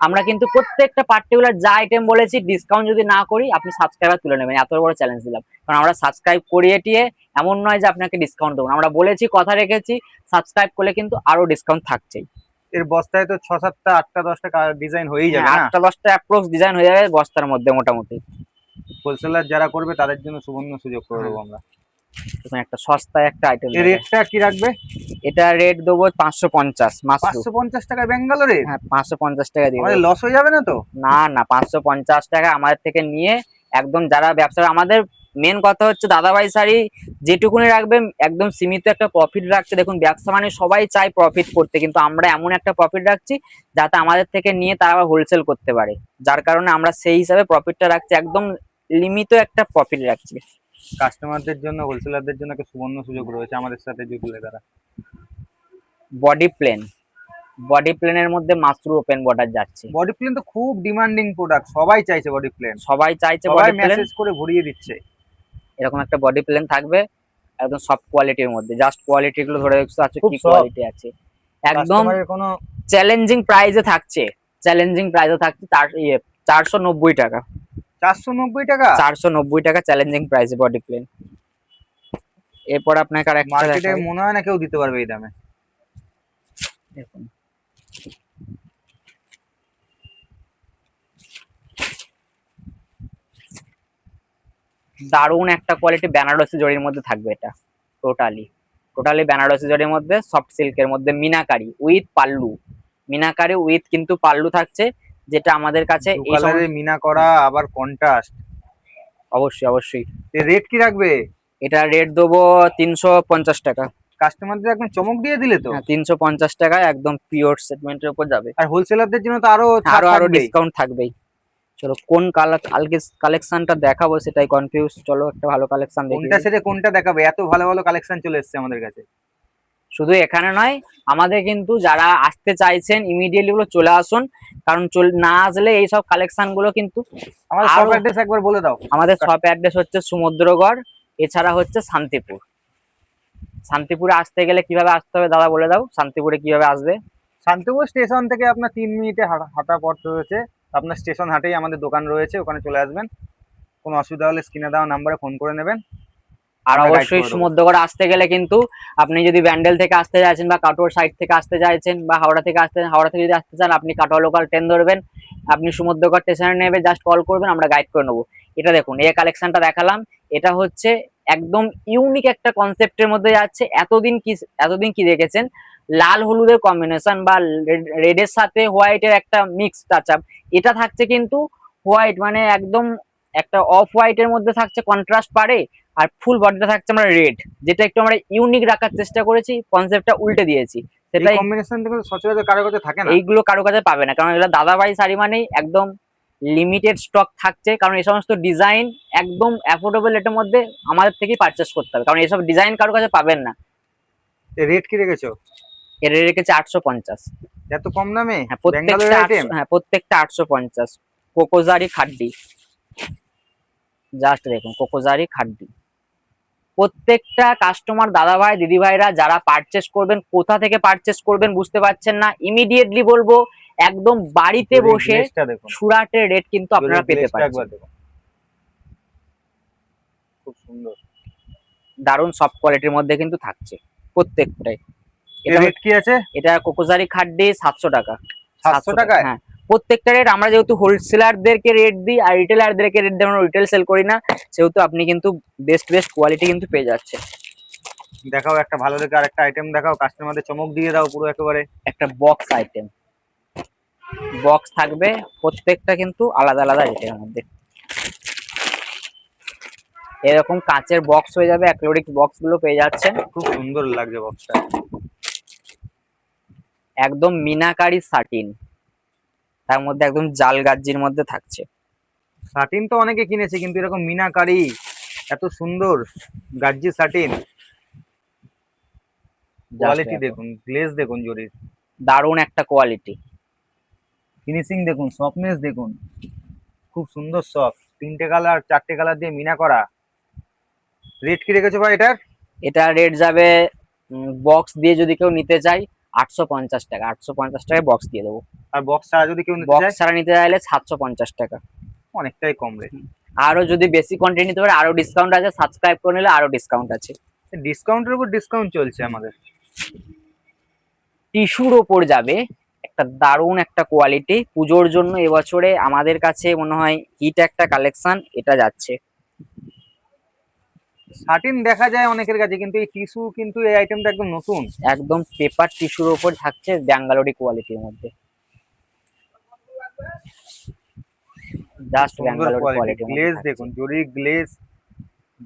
Speaker 2: আমরা কিন্তু প্রত্যেকটা পার্টিকুলার যা আইটেম বলেছি ডিসকাউন্ট যদি না করি আপনি সাবস্ক্রাইবার তুলে নেবেন, এত বড় চ্যালেঞ্জ দিলাম। কারণ আমরা সাবস্ক্রাইব করিয়ে টিয়ে এমন নয় যে আপনাকে ডিসকাউন্ট দেবো, আমরা বলেছি কথা রেখেছি। সাবস্ক্রাইব করলে কিন্তু আরো ডিসকাউন্ট থাকছেই।
Speaker 1: এর বস্তায় তো 6-7টা 8টা 10টা ডিজাইন হয়েই যাবে না?
Speaker 2: 8টা 10টা অ্যাপ্রক্স ডিজাইন হয়ে যাবে বস্তার মধ্যে মোটামুটি।
Speaker 1: হোলসেলার যারা করবে তাদের জন্য সুবর্ণ সুযোগ করে দেবো আমরা।
Speaker 2: একটা সস্তায় একটা আইটেম।
Speaker 1: এর রেটটা কি রাখবে?
Speaker 2: এটা রেট দেবো 550 মাশরু।
Speaker 1: 550 টাকা ব্যাঙ্গালোরে?
Speaker 2: হ্যাঁ, 550 টাকা দিয়ে
Speaker 1: আমাদের লস হয়ে যাবে না তো?
Speaker 2: না না, 550 টাকা আমাদের থেকে নিয়ে একদম যারা ব্যবসা, আমাদের মেন কথা হচ্ছে দাদাভাই শাড়ি যেটুকুনি রাখবে একদম সীমিত একটা প্রফিট রাখছে। দেখুন, ব্যবসা মানে সবাই চায় প্রফিট করতে, কিন্তু আমরা এমন একটা প্রফিট রাখছি যাতে আমাদের থেকে নিয়ে তারা আবার হোলসেল করতে পারে, যার কারণে আমরা সেই হিসাবে প্রফিটটা রাখছি, একদম লিমিট একটা প্রফিট রাখছি।
Speaker 1: কাস্টমারদের জন্য, হোলসেলারদের জন্য একটা সুবর্ণ সুযোগ রয়েছে আমাদের সাথে যুগলে তারা।
Speaker 2: বডি প্লেন, বডি প্লেনের মধ্যে মাশরু ওপেন বর্ডার যাচ্ছে।
Speaker 1: বডি প্লেন তো খুব ডিমান্ডিং প্রোডাক্ট, সবাই চাইছে বডি প্লেন,
Speaker 2: সবাই চাইছে
Speaker 1: সবাই
Speaker 2: বডি প্লেন।
Speaker 1: মেসেজ করে ভরিয়ে দিচ্ছে।
Speaker 2: এরকম একটা বডি প্লেন থাকবে একদম সফট কোয়ালিটির মধ্যে, জাস্ট কোয়ালিটি গুলো ধরে দেখছো আছে
Speaker 1: খুব
Speaker 2: কি
Speaker 1: soft।
Speaker 2: কোয়ালিটি আছে, একদম
Speaker 1: কাস্টমারের কোনো
Speaker 2: চ্যালেঞ্জিং প্রাইসে থাকছে। চ্যালেঞ্জিং প্রাইসে থাকছে তার 490 টাকা।
Speaker 1: 490 টাকা
Speaker 2: 490 টাকা চ্যালেঞ্জিং প্রাইসে বডি প্লেন। এরপর আপনাকে আর একটা
Speaker 1: মার্কেটে
Speaker 2: দেখাই,
Speaker 1: মনে হয় না কেউ দিতে পারবে এই দামে।
Speaker 2: দেখুন দারুণ একটা কোয়ালিটি বেনারসি জরির মধ্যে থাকবে এটা। টোটালি টোটালি বেনারসি জরির মধ্যে সফট সিল্কের মধ্যে মিনাকারি উইথ পাল্লু, মিনাকারি উইথ কিন্তু পাল্লু থাকছে, যেটা আমাদের কাছে
Speaker 1: দু
Speaker 2: এই সময়
Speaker 1: কালারে মিনা করা, আবার কন্ট্রাস্ট।
Speaker 2: অবশ্যই অবশ্যই।
Speaker 1: এর রেট কি রাখবে?
Speaker 2: এটা রেট দেবো 350 টাকা।
Speaker 1: কাস্টমারদের একদম চমক দিয়ে দিলে তো।
Speaker 2: হ্যাঁ, 350 টাকায় একদম পিওর সেগমেন্টের উপর যাবে।
Speaker 1: আর হোলসেলারদের জন্য তো আরো ছাড়
Speaker 2: আরো
Speaker 1: থাকবেই।
Speaker 2: ডিসকাউন্ট থাকবেই। চলো, কোন কালেকশনটা দেখাবো সেটাই কনফিউজ। চলো একটা ভালো কালেকশন দেখি।
Speaker 1: কোনটা ছেড়ে কোনটা দেখাবে, এত ভালো ভালো কালেকশন চলে এসেছে আমাদের কাছে।
Speaker 2: শুধু এখানে নয়, আমাদের কিন্তু যারা আসতে চাইছেন ইমিডিয়েটলি গুলো চলে আসুন, কারণ না আসলে এইসব কালেকশন গুলো কিন্তু
Speaker 1: আমাদের শপ অ্যাড্রেস একবার বলে দাও।
Speaker 2: আমাদের শপ অ্যাড্রেস হচ্ছে সমুদ্রগড়, এছাড়া হচ্ছে শান্তিপুর। শান্তিপুরে আসতে গেলে কিভাবে আসতে হবে দাদা বলে দাও, শান্তিপুরে কিভাবে আসবে?
Speaker 1: শান্তিপুর স্টেশন থেকে আপনার 3 মিনিটে হাঁটা পথ রয়েছে। আপনার স্টেশন হাটেই আমাদের দোকান রয়েছে, ওখানে চলে আসবেন। কোনো অসুবিধা হলে স্ক্রিনে দেওয়া নাম্বারে ফোন করে নেবেন।
Speaker 2: আর
Speaker 1: আমরা guide
Speaker 2: অবশ্যই
Speaker 1: করে দেবো।
Speaker 2: সমুদ্রগড় আসতে গেলে কিন্তু আপনি যদি ব্যান্ডেল থেকে আসতে চাইছেন বা কাটোয়ার সাইড থেকে আসতে চাইছেন বা হাওড়া থেকে হাওড়া থেকে যদি আসতে চান, আপনি কাটোয়া লোকাল ট্রেন ধরবেন, আপনি সমুদ্রগড় স্টেশনে নেবে, জাস্ট কল করবেন, আমরা গাইড করে নেবো। এটা দেখুন, এই কালেকশনটা দেখালাম, এটা হচ্ছে একদম ইউনিক একটা কনসেপ্টের মধ্যে যাচ্ছে। এতদিন কি দেখেছেন, লাল হলুদের কম্বিনেশন বা রেডের সাথে হোয়াইটের একটা মিক্স টাচ আপ, এটা থাকছে কিন্তু হোয়াইট, মানে একদম একটা অফ হোয়াইটের মধ্যে থাকছে কন্ট্রাস্ট পারে, আর ফুল বডিটা থাকছে আমরা রেড, যেটা একটু আমরা ইউনিক রাখার চেষ্টা করেছি, কনসেপ্টটা উল্টে দিয়েছি।
Speaker 1: এই
Speaker 2: সেটাই
Speaker 1: কম্বিনেশন কিন্তু সচরাচর কারো কাছে থাকে না।
Speaker 2: এইগুলো কারো কাছে পাবে না, কারণ এগুলো দাদাভাই শাড়ি মানেই একদম লিমিটেড স্টক থাকছে, কারণ এই সমস্ত ডিজাইন একদম অ্যাফোর্ডেবল রেটের মধ্যে আমাদের থেকেই পারচেস করতে হবে, কারণ এইসব ডিজাইন কারো কাছে পাবেন না।
Speaker 1: রেট কি রেখেছো?
Speaker 2: এর rate রেখেছে 850।
Speaker 1: এত কম দামে?
Speaker 2: হ্যাঁ
Speaker 1: ব্যাঙ্গালোরের আইটেম।
Speaker 2: প্রত্যেকটা 850। কোকোজারি খাড্ডি, জাস্ট দেখুন কোকোজারি খাড্ডি। প্রত্যেকটা কাস্টমার দাদাভাই দিদিভাইরা যারা পারচেস করবেন, কোথা থেকে পারচেস করবেন বুঝতে পারছেন না, ইমিডিয়েটলি বলবো একদম বাড়িতে বসে সুরাটের রেট কিন্তু আপনারা পেতে পারছেন।
Speaker 1: খুব সুন্দর,
Speaker 2: দারুণ সফট কোয়ালিটির মধ্যে কিন্তু থাকছে প্রত্যেকটাই।
Speaker 1: এটা রেট কি আছে?
Speaker 2: এটা কোকোজারি খাড্ডি 700 টাকা।
Speaker 1: 700 টাকায়?
Speaker 2: হ্যাঁ, প্রত্যেকটা রেট আমরা যেহেতু হোলসেলারদেরকে রেট দিই আর রিটেলারদেরকে রেট দিই, আমরা রিটেল সেল করি না, সেহেতু আপনি কিন্তু বেস্ট কোয়ালিটি কিন্তু পেয়ে যাচ্ছে।
Speaker 1: দেখাও একটা ভালো দেখে আরেকটা আইটেম দেখাও, কাস্টমারদের চমক দিয়ে দাও পুরো একেবারে।
Speaker 2: একটা বক্স আইটেম, বক্স থাকবে প্রত্যেকটা কিন্তু আলাদা আলাদা রেটের মধ্যে। এরকম কাঁচের বক্স হয়ে যাবে, অ্যাক্রিলিক বক্স গুলো পেয়ে যাচ্ছেন।
Speaker 1: খুব সুন্দর লাগছে বক্সটা,
Speaker 2: একদম মিনাকারি সাটিন, তার মধ্যে একদম জাল গাজ্জির মধ্যে থাকছে।
Speaker 1: সাটিন তো অনেকে কিনেছে, কিন্তু এরকম মিনাকারি এত সুন্দর গাজ্জি সাটিন, কোয়ালিটি দেখুন, গ্লেজ দেখুন, জরির
Speaker 2: দারুণ একটা কোয়ালিটি,
Speaker 1: ফিনিশিং দেখুন, সফটনেস দেখুন, খুব সুন্দর সফট, 3টে কালার 4টে কালার দিয়ে মিনা করা। রেট কি রেখেছো ভাই এটার?
Speaker 2: এটা রেট যাবে বক্স দিয়ে যদি কেউ নিতে চাই 850 টাকা, 850 টাকায় বক্স দিয়ে দেবো।
Speaker 1: আর বক্স ছাড়া যদি কেউ নিতে চায়?
Speaker 2: বক্স ছাড়া নিতে চাইলে 750 টাকা,
Speaker 1: অনেকটাই কম রেট।
Speaker 2: আরো যদি বেশি কোয়ান্টিটি নিতে পারে আরো ডিসকাউন্ট আছে, সাবস্ক্রাইব করে নিলে আরো ডিসকাউন্ট আছে।
Speaker 1: ডিসকাউন্টের উপর ডিসকাউন্ট চলছে আমাদের।
Speaker 2: টিস্যুর ওপর যাবে একটা দারুণ একটা কোয়ালিটি, পুজোর জন্য এবছরে আমাদের কাছে মনে হয় হিট একটা কালেকশন এটা যাচ্ছে।
Speaker 1: সাটিন দেখা যায় অনেকের কাছে, কিন্তু এই টিস্যু কিন্তু এই আইটেমটা একদম নতুন।
Speaker 2: একদম পেপার টিস্যুর ওপর থাকছে ব্যাঙ্গালোরি কোয়ালিটির মধ্যে, জাস্ট ব্যাঙ্গালোরি কোয়ালিটি।
Speaker 1: গ্লেজ দেখুন, জরি গ্লেজ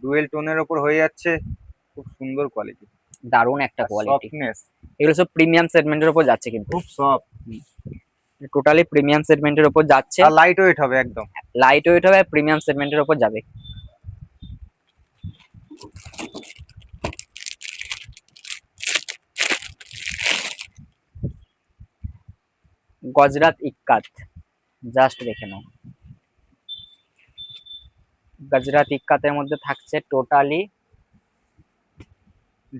Speaker 1: ডুয়েল টোনের উপর হয়ে যাচ্ছে, খুব সুন্দর কোয়ালিটি,
Speaker 2: দারুণ একটা কোয়ালিটি।
Speaker 1: সফটনেস,
Speaker 2: এগুলো সব প্রিমিয়াম সেগমেন্টের উপর যাচ্ছে, কিন্তু
Speaker 1: খুব সফট,
Speaker 2: টোটালি প্রিমিয়াম সেগমেন্টের উপর যাচ্ছে।
Speaker 1: আর লাইট ওয়েট হবে, একদম
Speaker 2: লাইট ওয়েট হবে, প্রিমিয়াম সেগমেন্টের উপর যাবে। গজরাত ইক্কাত, জাস্ট দেখে নাও, গজরাত ইক্কাতের মধ্যে থাকছে টোটালি।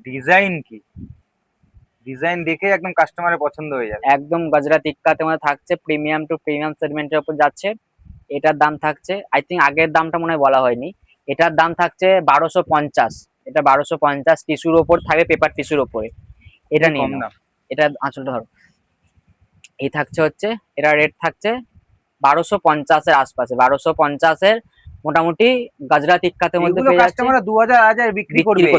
Speaker 1: ডিজাইন কি, ডিজাইন দেখে একদম কাস্টমারের পছন্দ হয়ে যাবে।
Speaker 2: একদম গজরাত ইক্কাতের মধ্যে থাকছে, প্রিমিয়াম টু প্রিমিয়াম সেগমেন্টের উপর যাচ্ছে। এটার দাম থাকছে, আই থিঙ্ক আগের দামটা মনে হয় বলা হয়নি, এটার দাম থাকছে 1250। এটা 1250 টিস্যুর ওপর থাকবে, পেপার টিস্যুর ওপরে। এটা নিয়ে নাও, এটা আঁচলটা ধরো। এই থাকছে হচ্ছে, এটা রেট থাকছে 1250-এর আশপাশে, 1250-এর মোটামুটি গজরাত ইক্কাতের মধ্যে পেয়ে যাচ্ছে।
Speaker 1: কাস্টমাররা 2000 বিক্রি করবে,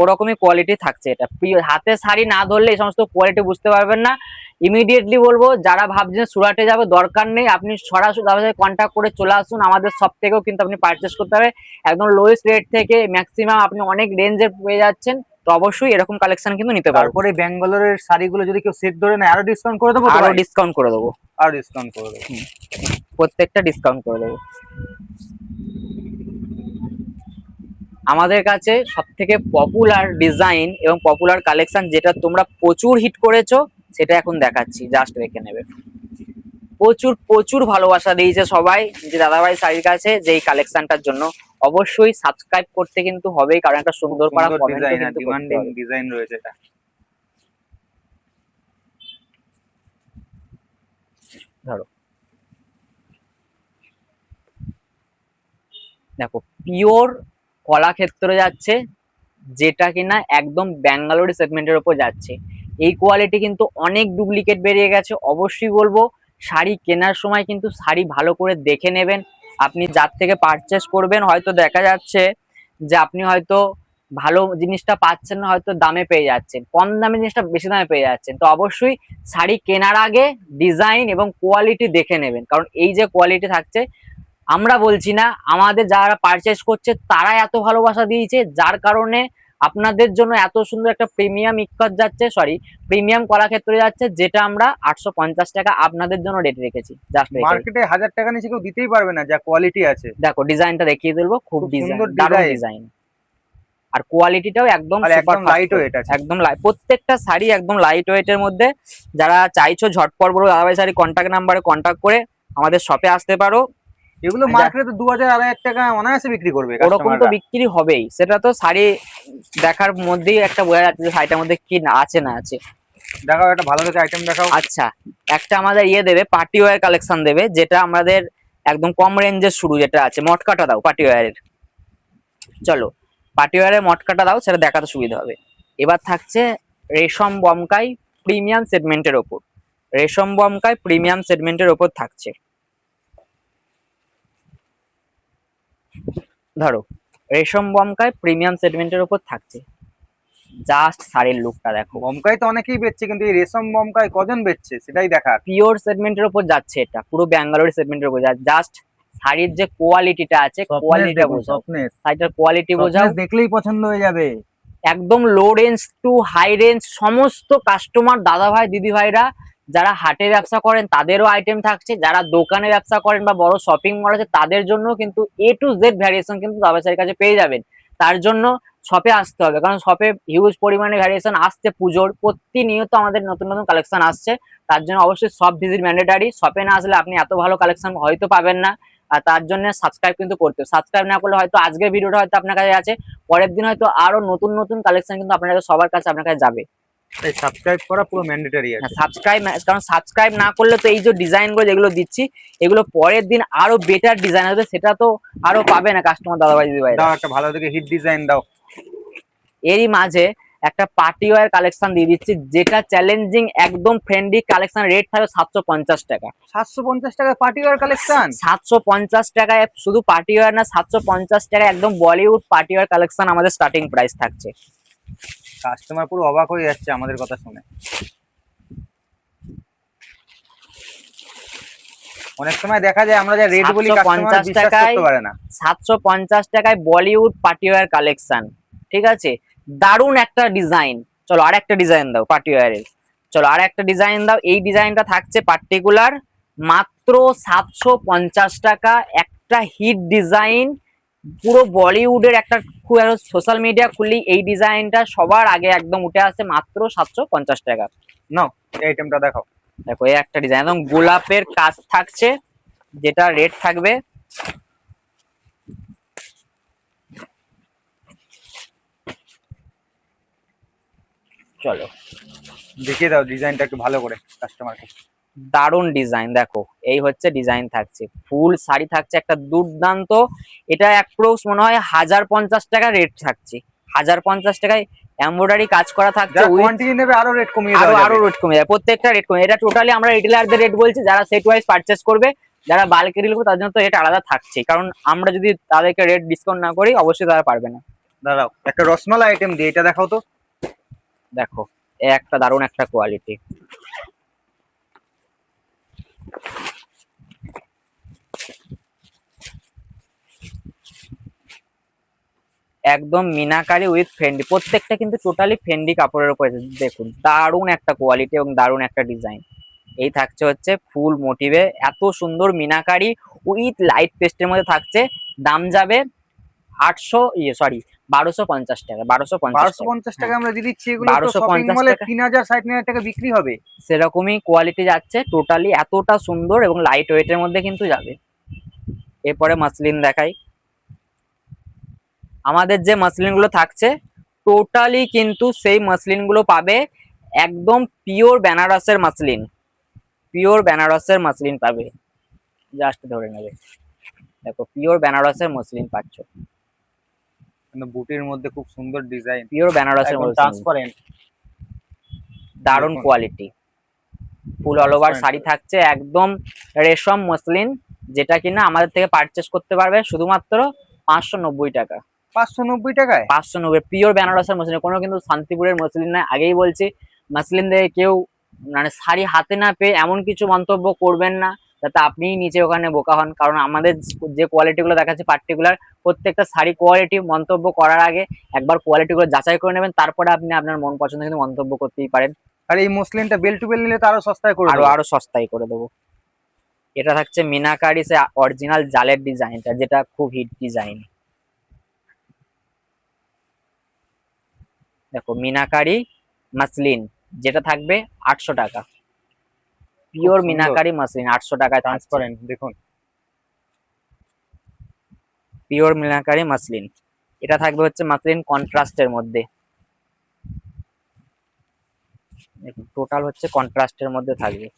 Speaker 2: ওরকমই কোয়ালিটি থাকছে। এটা হাতে শাড়ি না ধরলে এই সমস্ত কোয়ালিটি বুঝতে পারবেন না। ইমিডিয়েটলি বলবো যারা ভাবছেন সুরাটে যাবে, দরকার নেই, আপনি সরাসরি তাদের সাথে কন্ট্যাক্ট করে চলে আসুন, আমাদের সব থেকেও কিন্তু আপনি পারচেস করতে হবে একদম লোয়েস্ট রেট থেকে ম্যাক্সিমাম আপনি অনেক রেঞ্জের পেয়ে যাচ্ছেন। তো অবশ্যই এরকম কালেকশন কিন্তু নিতে পারবেন।
Speaker 1: তারপরে ব্যাঙ্গালোরের শাড়িগুলো যদি কেউ সেট ধরে নেয়, আরো ডিসকাউন্ট করে দেবো,
Speaker 2: আরো ডিসকাউন্ট করে দেবো,
Speaker 1: আরো ডিসকাউন্ট করে দেবো,
Speaker 2: প্রত্যেকটা ডিসকাউন্ট করে দেবো। আমাদের কাছে সব থেকে পপুলার ডিজাইন এবং পপুলার কালেকশন যেটা তোমরা প্রচুর হিট করেছো সেটা এখন দেখাচ্ছি, জাস্ট দেখে নেবে। প্রচুর প্রচুর ভালোবাসা দিয়েছে সবাই যে দাদাভাই শাড়ির কাছে, যে এই কালেকশনটার জন্য। অবশ্যই সাবস্ক্রাইব করতে কিন্তু হবেই, কারণ একটা সুন্দর করা কমেন্টও
Speaker 1: ডিজাইন আর
Speaker 2: কিন্তু করতে
Speaker 1: ডিমান্ডিং
Speaker 2: হবে।
Speaker 1: ডিজাইন রয়েছে এটা।
Speaker 2: ধরো দেখো, পিওর কলাক্ষেত্রে যাচ্ছে, যেটা কিনা একদম ব্যাঙ্গালোরি সেগমেন্টের উপর যাচ্ছে। এই কোয়ালিটি কিন্তু অনেক ডুপ্লিকেট বেরিয়ে গেছে। অবশ্যই বলবো শাড়ি কেনার সময় কিন্তু শাড়ি ভালো করে দেখে নেবেন। আপনি যার থেকে পারচেস করবেন, হয়তো দেখা যাচ্ছে যে আপনি হয়তো ভালো জিনিসটা পাচ্ছেন না, হয়তো দামে পেয়ে যাচ্ছেন, কম দামে জিনিসটা বেশি দামে পেয়ে যাচ্ছেন। তো অবশ্যই শাড়ি কেনার আগে ডিজাইন এবং কোয়ালিটি দেখে নেবেন, কারণ এই যে কোয়ালিটি থাকছে, আমরা বলছি না, আমাদের যারা পারচেস করছে তারা এত ভালোবাসা দিয়েছে, যার কারণে আপনাদের জন্য এত সুন্দর একটা প্রিমিয়াম ইক্কত যাচ্ছে, সরি প্রিমিয়াম কলাক্ষেত্রে যাচ্ছে, যেটা আমরা 850 টাকা আপনাদের জন্য রেট রেখেছি। জাস্ট
Speaker 1: মার্কেটে 1000 টাকা নিচে কেউ দিতেই পারবে না, যা কোয়ালিটি আছে।
Speaker 2: দেখো ডিজাইনটা দেখিয়ে দেবো, খুব
Speaker 1: খুব
Speaker 2: ডিজাইন,
Speaker 1: সুন্দর
Speaker 2: দারুণ
Speaker 1: ডিজাইন,
Speaker 2: ডিজাইন। আর কোয়ালিটিটাও একদম
Speaker 1: আর
Speaker 2: সুপার
Speaker 1: একদম
Speaker 2: ফাস্ট,
Speaker 1: লাইট ওয়েট আছে।
Speaker 2: একদম লাইট, প্রত্যেকটা শাড়ি একদম লাইট ওয়েটের মধ্যে। যারা চাইছো ঝটপট বড় দাদাভাই শাড়ি কন্ট্যাক্ট নাম্বারে কন্ট্যাক্ট করে আমাদের শপে আসতে পারো।
Speaker 1: এগুলো মার্কেটে তো 2000 2500 টাকা অনায়াসে বিক্রি করবে
Speaker 2: ওরকম তো
Speaker 1: কাস্টমাররা।
Speaker 2: বিক্রি হবেই, সেটা তো শাড়ি দেখার মধ্যেই একটা বোঝা যাচ্ছে যে শাড়িটার মধ্যে কি না আছে না আছে।
Speaker 1: দেখাও একটা ভালো দেখে আইটেম দেখাও।
Speaker 2: আচ্ছা, একটা আমাদের ইয়ে দেবে, পার্টি ওয়্যার কালেকশন দেবে, যেটা আমাদের একদম কম রেঞ্জের শুরু, যেটা আছে মটকাটা দাও পার্টি ওয়্যারের। চলো পার্টি ওয়্যারের মটকাটা দাও, সেটা দেখাতে সুবিধা হবে। এবার থাকছে রেশম বমকাই প্রিমিয়াম সেগমেন্টের ওপর, রেশম বমকাই প্রিমিয়াম সেগমেন্টের ওপর থাকছে। ধরো রেশম বমকাই প্রিমিয়াম সেগমেন্টের ওপর থাকছে, জাস্ট শাড়ির লুকটা দেখো।
Speaker 1: বমকাই তো অনেকেই বেচছে, কিন্তু এই রেশম বমকাই কজন বেচছে সেটাই দেখার।
Speaker 2: পিওর সেগমেন্টের উপর যাচ্ছে, এটা পুরো ব্যাঙ্গালোর সেগমেন্টের উপর যাচ্ছে। জাস্ট শাড়ির যে কোয়ালিটিটা আছে, কোয়ালিটিটা বোঝাও,
Speaker 1: সফটনেস
Speaker 2: শাড়িটার কোয়ালিটি বোঝাও।
Speaker 1: দেখলেই পছন্দ হয়ে যাবে।
Speaker 2: একদম low range to high range সমস্ত কাস্টমার দাদা ভাই দিদি ভাইরা যারা হাটে ব্যবসা করেন তাদেরও আইটেম থাকছে, যারা দোকানে ব্যবসা করেন বা বড় শপিং মল আছে তাদের জন্য কিন্তু A to Z ভ্যারিয়েশন কিন্তু দাদা ভাইয়ের কাছে পেয়ে যাবেন। তার জন্য শপে আসতে হবে, কারণ শপে হিউজ পরিমাণে ভ্যারিয়েশন আসছে, পুজোর প্রতিনিয়ত আমাদের নতুন নতুন কালেকশন আসছে। তার জন্য অবশ্যই শপ ভিজিট ম্যান্ডেটারি, শপে না আসলে আপনি এত ভালো কালেকশন হয়তো পাবেন না। আর তার জন্য সাবস্ক্রাইব কিন্তু করতে, সাবস্ক্রাইব না করলে হয়তো আজকের ভিডিওটা হয়তো আপনার কাছে আছে, পরের দিন হয়তো আরো নতুন নতুন কালেকশন কিন্তু আপনাদের সবার কাছে আপনার কাছে যাবে।
Speaker 1: তাই সাবস্ক্রাইব করা পুরো ম্যান্ডেটরি আছে।
Speaker 2: সাবস্ক্রাইব, কারণ সাবস্ক্রাইব না করলে তো এই যে ডিজাইন গুলো যেগুলো দিচ্ছি, এগুলো পরের দিন আরো বেটার ডিজাইন হবে, সেটা তো আরো পাবে না কাস্টমার দাদা ভাই দিদি ভাই।
Speaker 1: দাও একটা ভালো দেখে হিট ডিজাইন দাও।
Speaker 2: এরই মাঝে একটা পার্টি ওয়্যার কালেকশন দিয়ে দিচ্ছি, যেটা চ্যালেঞ্জিং একদম ফ্রেন্ডলি কালেকশন, রেট থাকবে 750 টাকা।
Speaker 1: 750 টাকা পার্টি ওয়্যার কালেকশন?
Speaker 2: 750 টাকায় শুধু পার্টি ওয়্যার না, 750 টাকায় একদম বলিউড পার্টি ওয়্যার কালেকশন আমাদের স্টার্টিং প্রাইস থাকছে।
Speaker 1: কাস্টমার পুরো অবাক হয়ে যাচ্ছে আমাদের কথা শুনে। অনেক সময় দেখা যায় আমরা যা রেট বলি কাস্টমার বিশ্বাস করতে পারে না।
Speaker 2: 750 টাকায় বলিউড পার্টি ওয়্যার কালেকশন, ঠিক আছে, দারুণ একটা ডিজাইন। চলো আর একটা ডিজাইন দাও পার্টি ওয়্যারের, চলো আর একটা ডিজাইন দাও। এই ডিজাইনটা থাকছে পার্টিকুলার মাত্র 750 টাকা, একটা হিট ডিজাইন, পুরো বলিউডের একটা, সোশ্যাল মিডিয়া খুললেই এই ডিজাইনটা সবার আগে একদম উঠে আসে, মাত্র 750 টাকা।
Speaker 1: নাও এই আইটেমটা দেখাও।
Speaker 2: দেখো এই একটা ডিজাইন একদম গোলাপের কাজ থাকছে, যেটা রেট থাকবে চলো
Speaker 1: দেখিয়ে দাও ডিজাইনটা একটু ভালো করে কাস্টমারকে।
Speaker 2: দারুণ ডিজাইন, দেখো এই হচ্ছে ডিজাইন থাকছে, ফুল শাড়ি থাকছে একটা দুর্দান্ত। এটা অ্যাপ্রক্স মনে হয় 1050 টাকা রেট থাকছে, 1050 টাকায় এমব্রয়ডারি কাজ করা থাকছে।
Speaker 1: কোয়ান্টিটি নেবে আরো রেট কমিয়ে দেওয়া
Speaker 2: আরো
Speaker 1: যাবে।
Speaker 2: আরো রেট কমে যাবে, প্রত্যেকটা রেট কমে। এটা টোটালি আমরা রিটেলারদের রেট বলছি, যারা সেট ওয়াইজ পারচেস করবে, যারা বাল্কে ডিল করবে তার জন্য তো রেট আলাদা থাকছে, কারণ আমরা যদি তাদেরকে রেট ডিসকাউন্ট না করি অবশ্যই তারা পারবে না।
Speaker 1: দাঁড়াও একটা রসমালাই আইটেম দিয়ে এটা দেখাও তো।
Speaker 2: দেখো এই একটা দারুণ একটা কোয়ালিটি, একদম মিনাকারি উইথ ফেন্ডি, প্রত্যেকটা কিন্তু টোটালি ফেন্ডি কাপড়ের উপর। দেখুন দারুণ একটা কোয়ালিটি এবং দারুণ একটা ডিজাইন। এই থাকছে হচ্ছে ফুল মোটিভে এত সুন্দর মিনাকারি উইথ লাইট পেস্টের মধ্যে থাকছে। দাম যাবে 800 সরি 1250 টাকা, 1250
Speaker 1: বারোশো
Speaker 2: টাকা।
Speaker 1: পঞ্চাশ টাকা
Speaker 2: হ্যাঁ,
Speaker 1: আমরা দিয়ে দিচ্ছি, এগুলো তো শপিং
Speaker 2: 1250
Speaker 1: মলে
Speaker 2: টাকা।
Speaker 1: 3000 60,000 টাকা বিক্রি হবে।
Speaker 2: সেরকমই কোয়ালিটি যাচ্ছে, টোটালি এতটা সুন্দর এবং লাইট ওয়েটের মধ্যে কিন্তু যাবে। এরপরে মাসলিন দেখাই। আমাদের যে মাসলিন গুলো থাকছে টোটালি কিন্তু সেই মাসলিন গুলো পাবে একদম পিওর বেনারসের মাসলিন, পিওর বেনারসের মাসলিন পাবে। জাস্ট ধরে নেবে, দেখো পিওর বেনারসের মসলিন পাচ্ছ,
Speaker 1: কিন্তু বুটির মধ্যে খুব সুন্দর ডিজাইন,
Speaker 2: পিওর বেনারসের
Speaker 1: একদম
Speaker 2: মসলিন,
Speaker 1: ট্রান্সপারেন্ট।
Speaker 2: দারুন
Speaker 1: দেখুন
Speaker 2: কোয়ালিটি। ফুল অল ওভার
Speaker 1: ট্রান্সপারেন্ট,
Speaker 2: শাড়ি থাকছে একদম রেশম মসলিন, যেটা কিনা আমাদের থেকে পারচেস করতে পারবে শুধুমাত্র 590 টাকা।
Speaker 1: 590 টাকায়।
Speaker 2: 590 পিওর বেনারসের মসলিন, কোনো কিন্তু শান্তিপুরের মসলিন নয়। আগেই বলছি মসলিন দেখে কেউ মানে শাড়ি হাতে না পেয়ে এমন কিছু মন্তব্য করবেন না, যাতে আপনি নিচে ওখানে বোকা হন। কারণ আমাদের যে কোয়ালিটি গুলো দেখাচ্ছে পার্টিকুলার, প্রত্যেকটা শাড়ি কোয়ালিটি মন্তব্য করার আগে একবার কোয়ালিটি গুলো যাচাই করে নেবেন, তারপরে আপনি আপনার মন পছন্দ কিন্তু মন্তব্য করতেই পারেন।
Speaker 1: আর এই মসলিনটা বেল টু বেল নিলে তো আরো সস্তায় করে
Speaker 2: আরো
Speaker 1: দেবো।
Speaker 2: আরো সস্তায় করে দেবো। এটা থাকছে মিনাকারি সে অরিজিনাল জালের ডিজাইনটা, যেটা খুব হিট ডিজাইন। দেখো মিনাকারি মাসলিন, যেটা থাকবে 800 টাকা, পিওর
Speaker 1: সুন্দর
Speaker 2: মিনাকারি মাসলিন 800 টাকায় থাকছে,
Speaker 1: ট্রান্সপারেন্ট দেখুন।
Speaker 2: Pure meenakari muslin. এটা থাকবে হচ্ছে মাসলিন কন্ট্রাস্টের মধ্যে, টোটাল হচ্ছে কন্ট্রাস্টের মধ্যে থাকবে।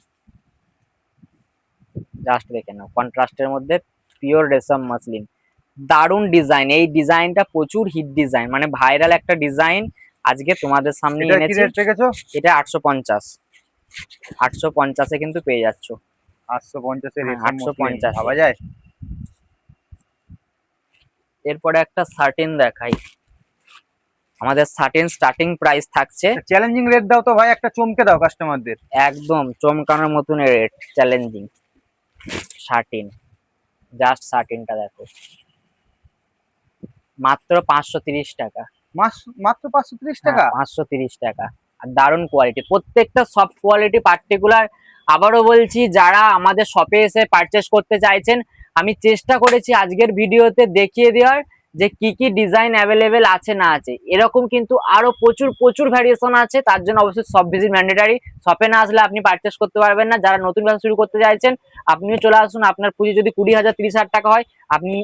Speaker 2: জাস্ট দেখে নাও, কন্ট্রাস্টের মধ্যে পিওর রেশম মাসলিন, দারুন ডিজাইন। এই ডিজাইনটা প্রচুর হিট ডিজাইন, মানে ভাইরাল একটা ডিজাইন আজকে তোমাদের সামনে
Speaker 1: এটা কি
Speaker 2: এনেছি।
Speaker 1: রেট রেখেছো?
Speaker 2: এটা 850, 850-এ কিন্তু পেয়ে যাচ্ছ।
Speaker 1: 850
Speaker 2: হ্যাঁ,
Speaker 1: রেশম মসলিন
Speaker 2: 850
Speaker 1: ভাবা যায়।
Speaker 2: এরপরে একটা শার্টিন দেখাই। আমাদের শার্টিন স্টার্টিং প্রাইস থাকছে,
Speaker 1: চ্যালেঞ্জিং রেট দাও তো ভাই, একটা চমকে দাও কাস্টমারদের।
Speaker 2: একদম চমকানোর মতন রেট, চ্যালেঞ্জিং শার্টিন। জাস্ট শার্টিনটা দেখো, মাত্র 530 টাকা।
Speaker 1: মাত্র 530 টাকা।
Speaker 2: 530 টাকা। আর দারুণ কোয়ালিটি, প্রত্যেকটা সফট কোয়ালিটি পার্টিকুলার। আবারও বলছি, যারা আমাদের শপে এসে পারচেস করতে চাইছেন, আমি চেষ্টা করেছি আজকের ভিডিওতে দেখিয়ে দেওয়ার যে কি কি ডিজাইন অ্যাভেলেবেল আছে না আছে। এরকম কিন্তু আরো প্রচুর প্রচুর ভ্যারিয়েশন আছে, তার জন্য অবশ্যই শপ ভিজিট ম্যান্ডেটারি। শপে না আসলে আপনি পারচেস করতে পারবেন না। যারা নতুন ব্যবসা শুরু করতে চাইছেন, আপনিও চলে আসুন। আপনার পুঁজি যদি 20,000 30,000 টাকা হয়, আপনি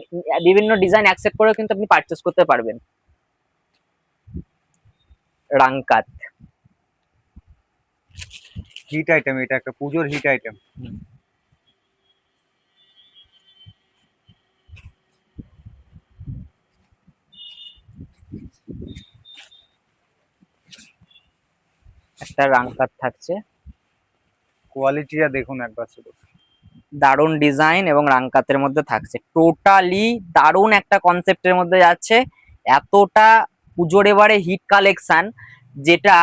Speaker 2: বিভিন্ন ডিজাইন অ্যাকসেপ্ট করেও কিন্তু আপনি পারচেস করতে পারবেন। রাংকাত,
Speaker 1: হিট আইটেম, এটা একটা পুজোর হিট আইটেম।
Speaker 2: একটা রাংকাত থাকছে,
Speaker 1: কোয়ালিটিটা দেখুন একবার শুধু।
Speaker 2: দারুন ডিজাইন এবং রাংকাতের মধ্যে থাকছে, টোটালি দারুন একটা কনসেপ্টের মধ্যে যাচ্ছে। এতটা পুজোর এবারে হিট কালেকশন, যেটা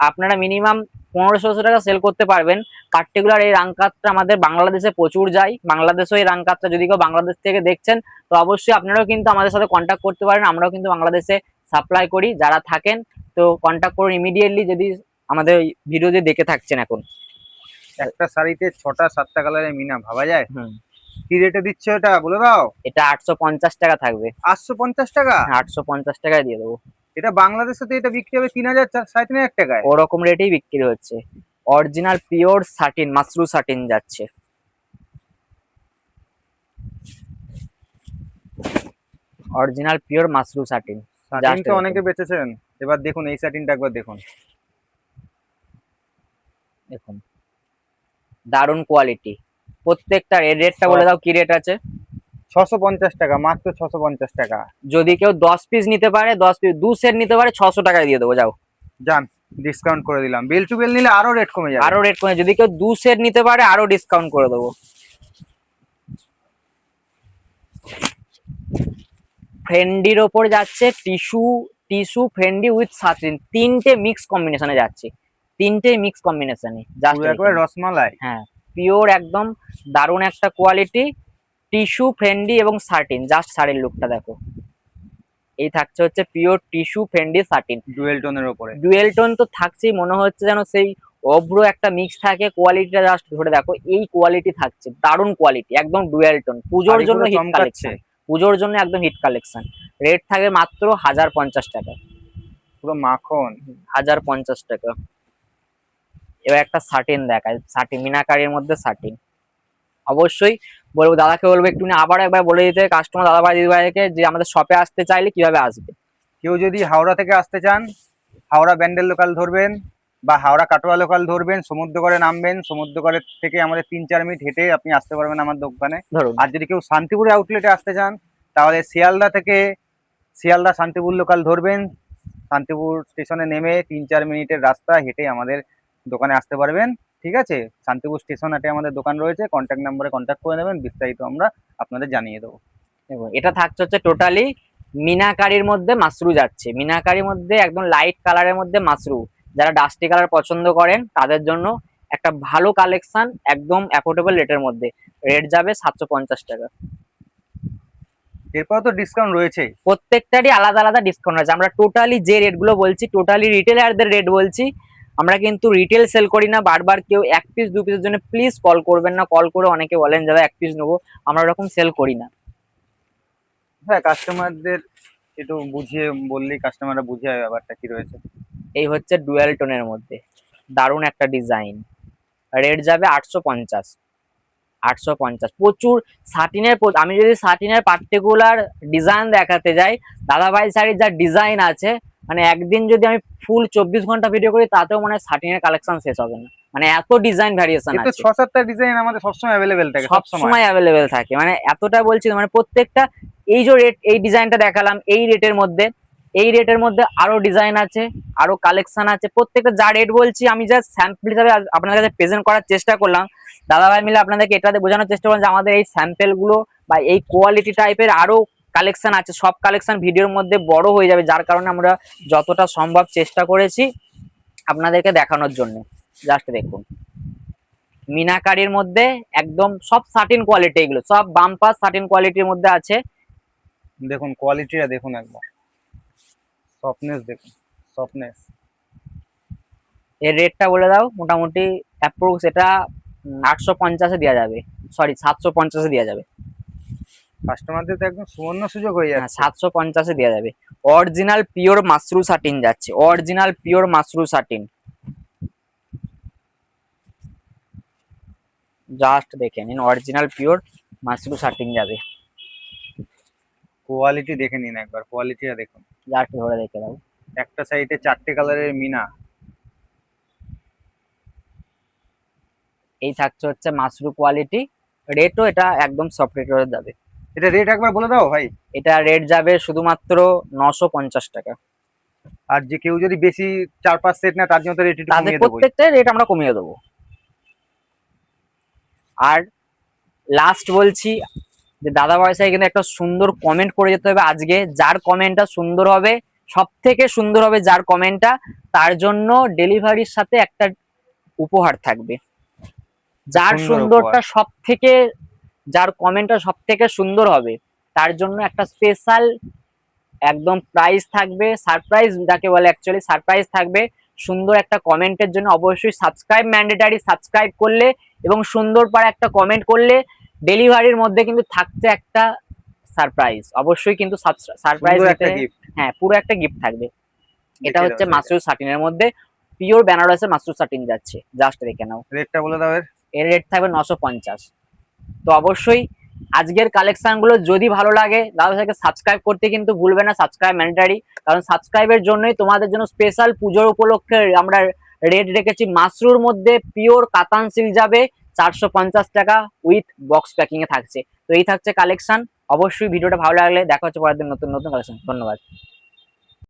Speaker 2: আপনারা মিনিমাম 1500 টাকা সেল করতে পারবেন। পার্টিকুলার এই রাংকাতটা আমাদের বাংলাদেশে প্রচুর যায়, বাংলাদেশেও এই রাংকাতটা যদি কেউ বাংলাদেশ থেকে দেখছেন, তো অবশ্যই আপনারাও কিন্তু আমাদের সাথে কন্ট্যাক্ট করতে পারেন। আমরাও কিন্তু বাংলাদেশে সাপ্লাই করি। যারা থাকেন তো কন্ট্যাক্ট করুন ইমিডিয়েটলি, যদি আমাদের ভিডিও যে দেখে থাকছেন এখন।
Speaker 1: একটা শাড়িতে 6টা 7টা কালারের মিনা, ভাবা যায়।
Speaker 2: হুম,
Speaker 1: কি রেটে দিচ্ছ এটা বলে দাও?
Speaker 2: এটা 850 টাকা থাকবে।
Speaker 1: 850 টাকা।
Speaker 2: 850 টাকায় দিয়ে দেবো।
Speaker 1: এটা বাংলাদেশে তো এটা বিক্রি হবে 3000 3,500 টাকায়।
Speaker 2: ওরকম রেটেই বিক্রি হচ্ছে। Original pure satin, mashru satin যাচ্ছে। Original pure mashru satin.
Speaker 1: Satin তো অনেকে বেচেছেন, এবার দেখুন এই শাটিনটা একবার দেখুন।
Speaker 2: দেখুন দারুন কোয়ালিটি, প্রত্যেকটা রেটটা বলে দাও কি রেট আছে?
Speaker 1: 650 টাকা, মাত্র 650 টাকা।
Speaker 2: যদি কেউ 10 পিস নিতে পারে, 10 পিস 2 সেট নিতে পারে, 600 টাকায় দিয়ে দেবো। যাও
Speaker 1: জান, ডিসকাউন্ট করে দিলাম। বেল টু বেল নিলে আরো রেট কমে যাবে।
Speaker 2: আরো রেট কমে, যদি কেউ 2 সেট নিতে পারে আরো ডিসকাউন্ট করে দেবো। ফ্রেন্ডির ওপর যাচ্ছে টিস্যু, টিস্যু ফ্রেন্ডি উইথ সাটিন, তিনটে মিক্স কম্বিনেশনে যাচ্ছে, তিনটে মিক্স কম্বিনেশনে। জাস্ট
Speaker 1: একবারে রসমালাই।
Speaker 2: হ্যাঁ, পিওর একদম দারুণ একটা কোয়ালিটি, টিস্যু ফ্রেন্ডি এবং সাটিন। জাস্ট শাড়ির লুকটা দেখো, এই থাকছে হচ্ছে পিওর টিস্যু ফ্রেন্ডি সাটিন,
Speaker 1: ডুয়েল টোনের উপরে।
Speaker 2: ডুয়েল টোন তো থাকছেই, মনে হচ্ছে যেন সেই অভ্র একটা মিক্স থাকে। কোয়ালিটিটা জাস্ট ধরে দেখো, এই কোয়ালিটি থাকছে, দারুণ কোয়ালিটি, একদম ডুয়েল টোন। পুজোর জন্য হিট কালেকশন, পুজোর জন্য একদম হিট কালেকশন। রেট থাকে মাত্র 1050 টাকা,
Speaker 1: পুরো মাখন।
Speaker 2: 1050 টাকা। এবার একটা সাটিন দেখায়, সাটিন মিনাকারির মধ্যে সাটিন। অবশ্যই বলবো দাদাকে, বলবো একটু আবার একবার বলে দিতে কাস্টমার দাদা ভাই দিদি ভাইকে যে আমাদের শপে আসতে চাইলে কিভাবে আসবে।
Speaker 1: কেউ যদি হাওড়া থেকে আসতে চান, হাওড়া ব্যান্ডেল লোকাল ধরবেন বা হাওড়া কাটোয়া লোকাল ধরবেন, সমুদ্রকরে নামবেন, সমুদ্রকরে থেকে আমাদের 3-4 মিনিট হেঁটে আপনি আসতে পারবেন আমার দোকানে।
Speaker 2: ধরুন
Speaker 1: আর যদি কেউ শান্তিপুর আউটলেটে আসতে চান, তাহলে শিয়ালদা থেকে শিয়ালদা শান্তিপুর লোকাল ধরবেন, শান্তিপুর স্টেশনে নেমে 3-4 মিনিটের রাস্তা হেঁটে আমাদের দোকানে আসতে পারবেন। ঠিক আছে, শান্তিপুর স্টেশন হাটে আমাদের দোকান রয়েছে, কন্ট্যাক্ট নাম্বারে কন্ট্যাক্ট করে নেবেন, বিস্তারিত আমরা আপনাদের জানিয়ে দেবো।
Speaker 2: দেখুন, এটা থাকছে হচ্ছে টোটালি মিনাকারির মধ্যে মাশরু যাচ্ছে, মিনাকারির মধ্যে একদম লাইট কালারের মধ্যে মাশরু। যারা ডাস্টি কালার পছন্দ করেন তাদের জন্য একটা ভালো কালেকশন, একদম অ্যাফোর্ডেবল রেটের মধ্যে। রেট যাবে 750 টাকা।
Speaker 1: এরপর তো ডিসকাউন্ট রয়েছে।
Speaker 2: প্রত্যেকটারই আলাদা আলাদা ডিসকাউন্ট আছে। আমরা টোটালি যে রেটগুলো বলছি টোটালি রিটেলারদের রেট বলছি। আমরা কিন্তু রিটেল সেল করি না। বারবার কেউ 1 পিস 2 পিসের জন্য প্লিজ কল করবেন না। কল করে অনেকে বলেন দাদা 1 পিস নেবো, আমরা ওরকম সেল করি না।
Speaker 1: হ্যাঁ, কাস্টমারদের একটু বুঝিয়ে বললেই কাস্টমাররা বুঝে যাবে ব্যাপারটা কি রয়েছে।
Speaker 2: এই হচ্ছে ডুয়াল টোনের মধ্যে দারুণ একটা ডিজাইন। রেট যাবে 850। 850 প্রচুর সাটিনের। আমি যদি সাটিনের পার্টিকুলার ডিজাইন দেখাতে যাই, দাদাভাই শাড়ির যা ডিজাইন আছে, মানে একদিন যদি আমি ফুল 24 ঘন্টা ভিডিও করি তাতেও মানে সাটিনের কালেকশন শেষ হবে না। মানে এত ডিজাইন ভ্যারিয়েশন
Speaker 1: কিন্তু
Speaker 2: আছে,
Speaker 1: 6-7টা ডিজাইন আমাদের সবসময় অ্যাভেলেবেল থাকে,
Speaker 2: সব
Speaker 1: সবসময়।
Speaker 2: সময় অ্যাভেলেবেল থাকে। মানে এতটা বলছি, মানে প্রত্যেকটা এই যে রেট, এই ডিজাইনটা দেখালাম এই রেটের মধ্যে, এই রেটের মধ্যে আরো ডিজাইন আছে, আরো কালেকশন আছে। প্রত্যেকটা যা রেট বলছি আমি জাস্ট স্যাম্পল হিসাবে আপনাদের কাছে প্রেজেন্ট করার চেষ্টা করলাম। দাদাভাই মিলে আপনাদেরকে এটাতে বোঝানোর চেষ্টা করলাম যে আমাদের এই স্যাম্পেল গুলো বা এই কোয়ালিটি টাইপের আরো কালেকশন আছে। সব কালেকশন ভিডিওর মধ্যে বড় হয়ে যাবে, যার কারণে আমরা যতটা সম্ভব চেষ্টা করেছি আপনাদেরকে দেখানোর জন্য। জাস্ট দেখুন, মিনাকারির মধ্যে একদম সব সাটিন কোয়ালিটি, এগুলো সব বাম্পার সাটিন কোয়ালিটির মধ্যে আছে।
Speaker 1: দেখুন কোয়ালিটিটা দেখুন, একদম সফটনেস দেখুন, সফটনেস।
Speaker 2: এর রেটটা বলে দাও। মোটামুটি অ্যাপ্রোক্স এটা 850-এ দেওয়া যাবে, সরি 750-এ দেওয়া যাবে।
Speaker 1: কাস্টমারদের তো একদম সুবর্ণ সুযোগ হয়ে
Speaker 2: হ্যাঁ,
Speaker 1: যাচ্ছে।
Speaker 2: 750-এ দেওয়া যাবে। অরিজিনাল পিওর মাশরু সাটিন যাচ্ছে, original pure Mashru satin. Just দেখে নিন, অরিজিনাল পিওর মাশরু সাটিন যাবে।
Speaker 1: কোয়ালিটি দেখে নিন একবার, কোয়ালিটিটা দেখুন।
Speaker 2: জাস্ট ধরে দেখে দাও।
Speaker 1: একটা সাইডে 4টে কালারের মিনা।
Speaker 2: এই থাকছে হচ্ছে মাশরু কোয়ালিটি। রেটও এটা একদম সফট রেটে যাবে।
Speaker 1: এটা রেট একবার বলে দাও ভাই।
Speaker 2: এটা রেট যাবে শুধুমাত্র 950 টাকা।
Speaker 1: আর যে কেউ যদি বেশি 4-5 সেট না, তার জন্য তো রেট একটু
Speaker 2: তাদের
Speaker 1: কমিয়ে দেবো।
Speaker 2: প্রত্যেকটাই রেট আমরা কমিয়ে দেবো। আর লাস্ট বলছি যে দাদা পয়সায় কিন্তু একটা সুন্দর কমেন্ট করে যেতে হবে আজকে। যার কমেন্টটা সুন্দর হবে, সব থেকে সুন্দর হবে যার কমেন্টটা, তার জন্য ডেলিভারির সাথে একটা উপহার থাকবে। যার সুন্দরটা সব থেকে, যার কমেন্টটা সব থেকে সুন্দর হবে তার জন্য একটা স্পেশাল একদম প্রাইজ থাকবে, সারপ্রাইজ যাকে বলে, অ্যাকচুয়ালি সারপ্রাইজ থাকবে। সুন্দর একটা কমেন্টের জন্য অবশ্যই সাবস্ক্রাইব ম্যান্ডেটারি, সাবস্ক্রাইব করলে এবং সুন্দর পারে একটা কমেন্ট করলে ডেলিভারির মধ্যে কিন্তু থাকছে একটা সারপ্রাইজ। অবশ্যই কিন্তু সারপ্রাইজ, হ্যাঁ পুরো একটা গিফট থাকবে। এটা হচ্ছে মাশরু সাটিনের মধ্যে পিওর বেনারসের মাশরু সাটিন যাচ্ছে। জাস্ট দেখে নাও।
Speaker 1: রেটটা বলে দাও।
Speaker 2: এর রেট থাকবে 950। তো অবশ্যই আজকের কালেকশন গুলো যদি ভালো লাগে দাদাকে সাবস্ক্রাইব করতে কিন্তু ভুলবে না, সাবস্ক্রাইব ম্যান্ডেটারি। কারণ সাবস্ক্রাইবের জন্যই তোমাদের জন্য স্পেশাল পুজোর উপলক্ষে আমরা রেট রেখেছি। মাশরুর মধ্যে পিওর কাতান সিল্ক যাবে 450 টাকা, উইথ বক্স প্যাকিং এ থাকছে। তো এই থাকছে কালেকশন। অবশ্যই ভিডিওটা ভালো লাগলে দেখা হচ্ছে পরের দিন নতুন নতুন কালেকশন। ধন্যবাদ।